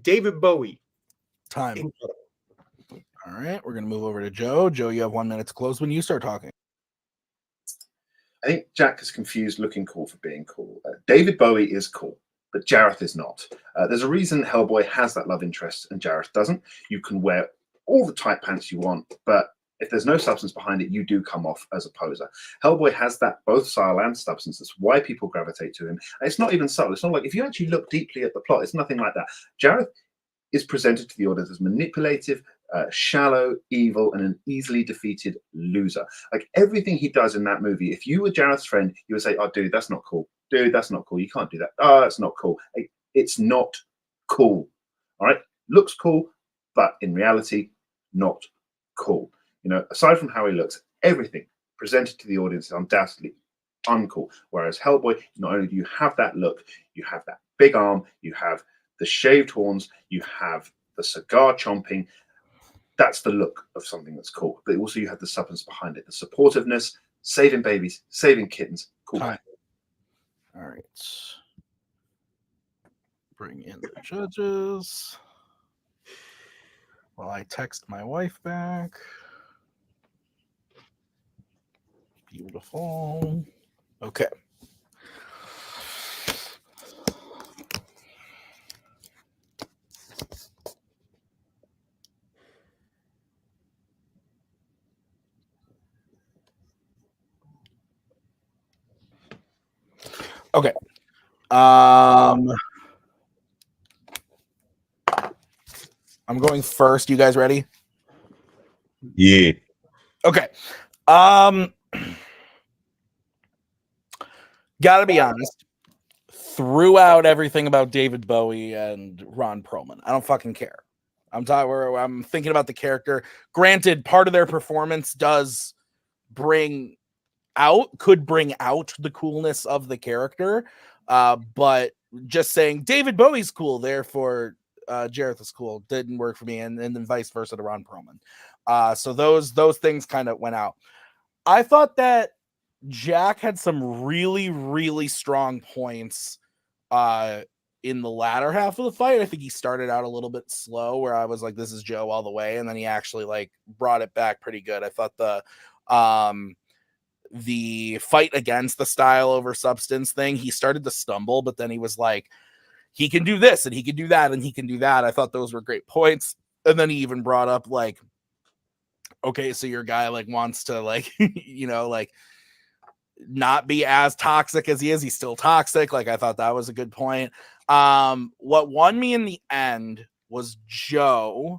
David Bowie. Time. Incredible. All right, we're going to move over to Joe. Joe, you have 1 minute to close when you start talking. I think Jack is confused looking cool for being cool. David Bowie is cool, but Jareth is not. There's a reason Hellboy has that love interest and Jareth doesn't. You can wear all the tight pants you want, but if there's no substance behind it, you do come off as a poser. Hellboy has that both style and substance. That's why people gravitate to him. And it's not even subtle. It's not like, if you actually look deeply at the plot, it's nothing like that. Jareth is presented to the audience as manipulative, shallow, evil, and an easily defeated loser. Like everything he does in that movie, if you were Jareth's friend, you would say, "Oh, dude, that's not cool. Dude, that's not cool. You can't do that. Oh, that's not cool." It's not cool. All right, looks cool, but in reality, not cool. You know, aside from how he looks, everything presented to the audience is undoubtedly uncool. Whereas Hellboy, not only do you have that look, you have that big arm, you have the shaved horns, you have the cigar chomping. That's the look of something that's cool. But also you have the substance behind it, the supportiveness, saving babies, saving kittens. Cool. Time. All right. Bring in the judges while I text my wife back. Beautiful. Okay. Okay. I'm going first. You guys ready? Yeah. Okay. Gotta be honest. Throughout everything about David Bowie and Ron Perlman, I don't fucking care. I'm thinking about the character. Granted, part of their performance could bring out the coolness of the character. But just saying David Bowie's cool, therefore Jareth is cool, didn't work for me, and then vice versa to Ron Perlman. So those things kind of went out. I thought that Jack had some really, really strong points in the latter half of the fight. I think he started out a little bit slow where I was like, this is Joe all the way. And then he actually like brought it back pretty good. I thought the fight against the style over substance thing, he started to stumble, but then he was like, he can do this and he can do that and he can do that. I thought those were great points. And then he even brought up like, okay, so your guy like wants to like, you know, like not be as toxic as he is. He's still toxic. Like I thought that was a good point. What won me in the end was Joe.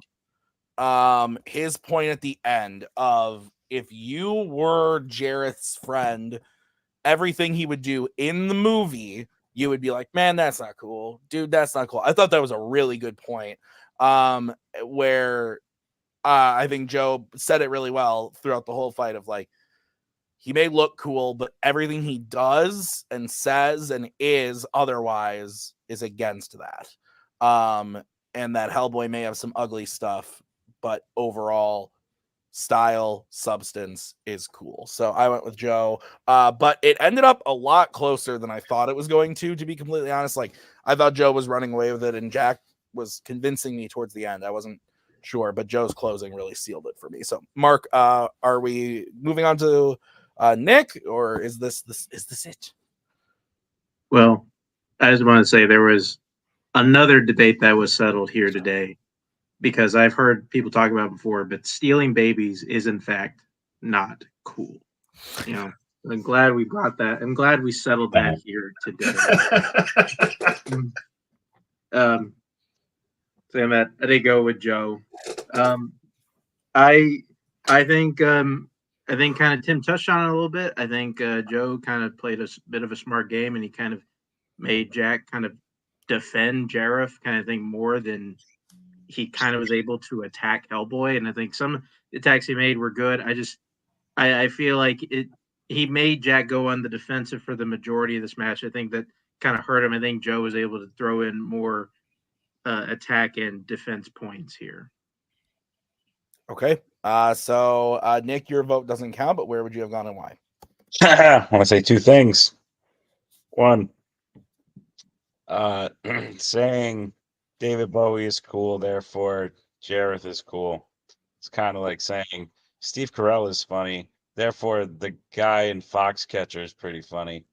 His point at the end of if you were Jareth's friend, everything he would do in the movie, you would be like, man, that's not cool. Dude, that's not cool. I thought that was a really good point. Where I think Joe said it really well throughout the whole fight of like, he may look cool, but everything he does and says and is otherwise is against that. And that Hellboy may have some ugly stuff, but overall style, substance is cool. So I went with Joe. But it ended up a lot closer than I thought it was going to be completely honest. Like I thought Joe was running away with it and Jack was convincing me towards the end. I wasn't sure, but Joe's closing really sealed it for me. So Mark, are we moving on to Nick, or is this it? Well, I just want to say there was another debate that was settled here today, because I've heard people talk about it before, but stealing babies is in fact not cool. You know, I'm glad we brought that. I'm glad we settled that here today. So I did go with Joe. I think kind of Tim touched on it a little bit. I think Joe kind of played a bit of a smart game, and he kind of made Jack kind of defend Jareth kind of thing more than he kind of was able to attack Hellboy. And I think some attacks he made were good. I feel like he made Jack go on the defensive for the majority of this match. I think that kind of hurt him. I think Joe was able to throw in more attack and defense points here. Okay. So Nick, your vote doesn't count, but where would you have gone and why? I want to say two things. One, saying David Bowie is cool, therefore Jareth is cool. It's kind of like saying Steve Carell is funny, therefore the guy in Foxcatcher is pretty funny.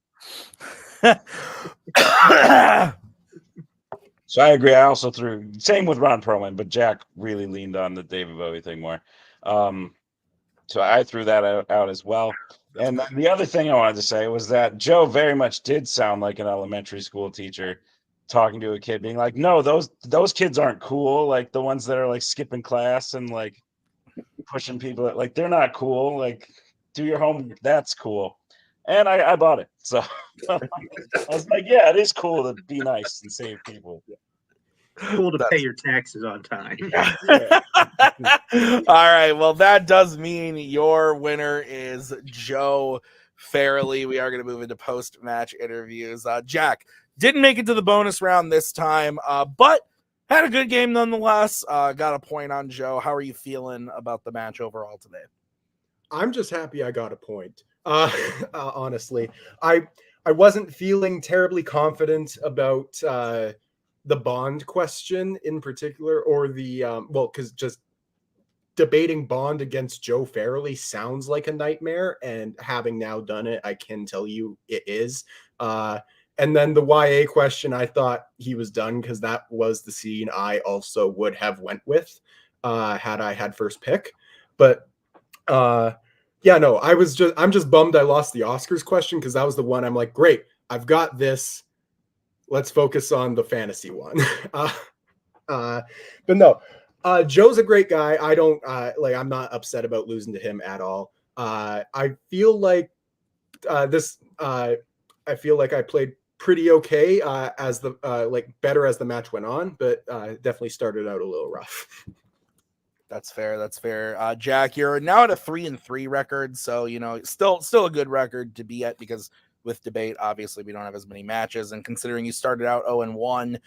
So I agree. I also threw same with Ron Perlman, but Jack really leaned on the David Bowie thing more. So I threw that out as well. And the other thing I wanted to say was that Joe very much did sound like an elementary school teacher talking to a kid, being like, "No, those kids aren't cool. Like the ones that are like skipping class and like pushing people. Like they're not cool. Like do your homework. That's cool." And I bought it. So I was like, yeah, it is cool to be nice and save people. Cool to pay your taxes on time. Yeah. All right. Well, that does mean your winner is Joe Farrelly. We are going to move into post-match interviews. Jack didn't make it to the bonus round this time, but had a good game nonetheless. Got a point on Joe. How are you feeling about the match overall today? I'm just happy I got a point. Honestly, I wasn't feeling terribly confident about the Bond question in particular, or the because just debating Bond against Joe Farrelly sounds like a nightmare, and having now done it, I can tell you it is. And then the YA question, I thought he was done because that was the scene I also would have went with had I had first pick, but. Yeah, no, I'm just bummed I lost the Oscars question because that was the one I'm like, great, I've got this. Let's focus on the fantasy one. But no, Joe's a great guy. I don't I'm not upset about losing to him at all. I feel like I feel like I played pretty okay as the better as the match went on, but definitely started out a little rough. That's fair. That's fair. Jack, you're now at a 3-3 record, so you know still a good record to be at because with debate, obviously we don't have as many matches, and considering you started out 0-1,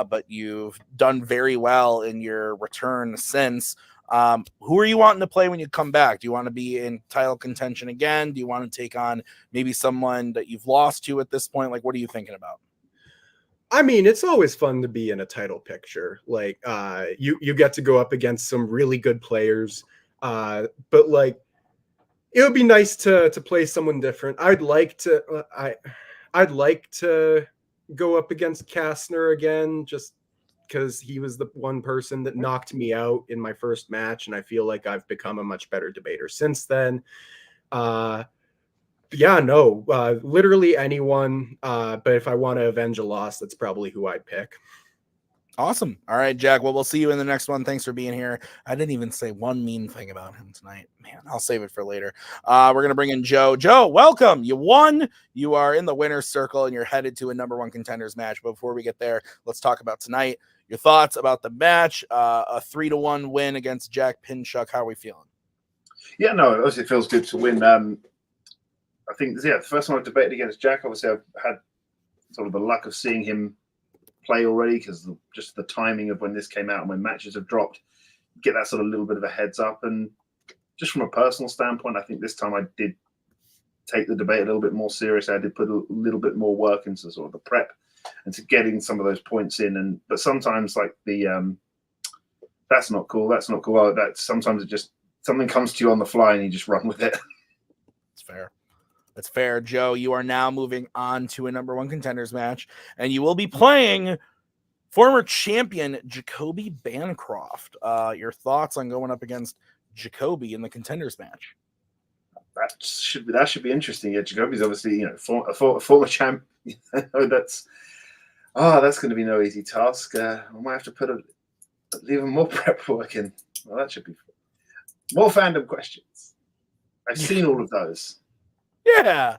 but you've done very well in your return since. Who are you wanting to play when you come back? Do you want to be in title contention again? Do you want to take on maybe someone that you've lost to at this point? Like, what are you thinking about? I mean, it's always fun to be in a title picture. Like, you get to go up against some really good players, but like, it would be nice to play someone different. I'd like to go up against Kastner again, just because he was the one person that knocked me out in my first match, and I feel like I've become a much better debater since then. Yeah, no, literally anyone. But if I want to avenge a loss, that's probably who I'd pick. Awesome. All right, Jack. Well, we'll see you in the next one. Thanks for being here. I didn't even say one mean thing about him tonight. Man, I'll save it for later. We're going to bring in Joe. Joe, welcome. You won. You are in the winner's circle, and you're headed to a #1 contenders match. But before we get there, let's talk about tonight. Your thoughts about the match, a 3-1 win against Jack Pinchuk. How are we feeling? Yeah, no, obviously it feels good to win. I think, the first time I've debated against Jack, obviously I've had sort of the luck of seeing him play already, because just the timing of when this came out and when matches have dropped, you get that sort of little bit of a heads up. And just from a personal standpoint, I think this time I did take the debate a little bit more seriously. I did put a little bit more work into sort of the prep and to getting some of those points in. But sometimes, like that's not cool. That's not cool. That sometimes it just something comes to you on the fly and you just run with it. It's fair. That's fair. Joe, you are now moving on to a #1 contenders match, and you will be playing former champion Jacoby Bancroft. Your thoughts on going up against Jacoby in the contenders match? That should be interesting. Yeah, Jacoby's obviously a former champ. That's going to be no easy task. I might have to put even more prep work in. Well, that should be fun. More fandom questions. I've seen all of those. Yeah.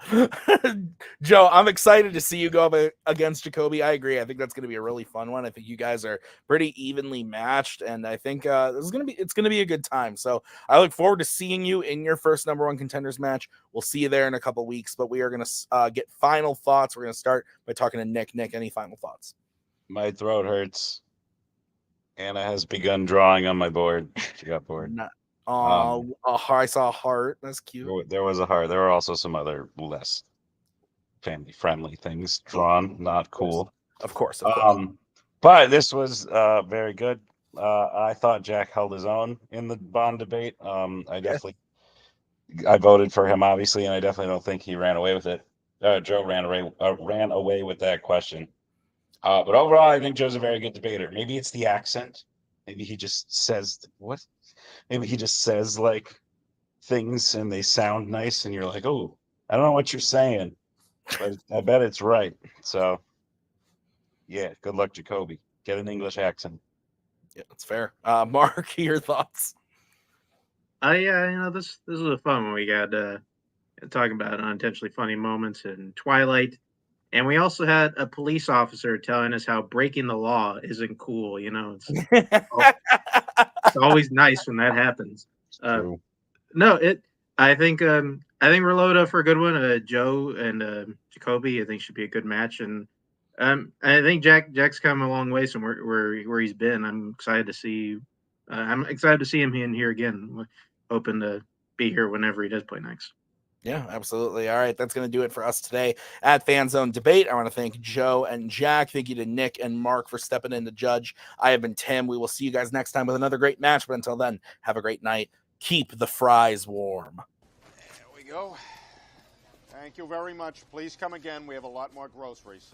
Joe, I'm excited to see you go up against Jacoby. I agree. I think that's going to be a really fun one. I think you guys are pretty evenly matched, and I think it's going to be a good time. So I look forward to seeing you in your first #1 contenders match. We'll see you there in a couple weeks, but we are going to get final thoughts. We're going to start by talking to Nick. Nick, any final thoughts? My throat hurts. Anna has begun drawing on my board. She got bored. I saw a heart. That's cute. There was a heart. There were also some other less family-friendly things drawn. Not cool. Of course. But this was very good. I thought Jack held his own in the Bond debate. I voted for him, obviously, and I definitely don't think he ran away with it. Joe ran away with that question. But overall, I think Joe's a very good debater. Maybe it's the accent. Maybe he just says what? Maybe he just says like things and they sound nice, and you're like, oh, I don't know what you're saying, but I bet it's right. So, yeah, good luck, Jacoby. Get an English accent. Yeah, that's fair. Mark, your thoughts? Yeah, this was a fun one. We got talking about unintentionally funny moments in Twilight, and we also had a police officer telling us how breaking the law isn't cool. It's always nice when that happens. I think we're loaded up for a good one. Joe and Jacoby, I think, should be a good match, and I think Jack's come a long ways from where he's been. I'm excited to see. I'm excited to see him in here again. Hoping to be here whenever he does play next. Yeah, absolutely. All right, that's going to do it for us today at Fanzone Debate. I want to thank Joe and Jack. Thank you to Nick and Mark for stepping in to judge. I have been Tim. We will see you guys next time with another great match. But until then, have a great night. Keep the fries warm. There we go. Thank you very much. Please come again. We have a lot more groceries.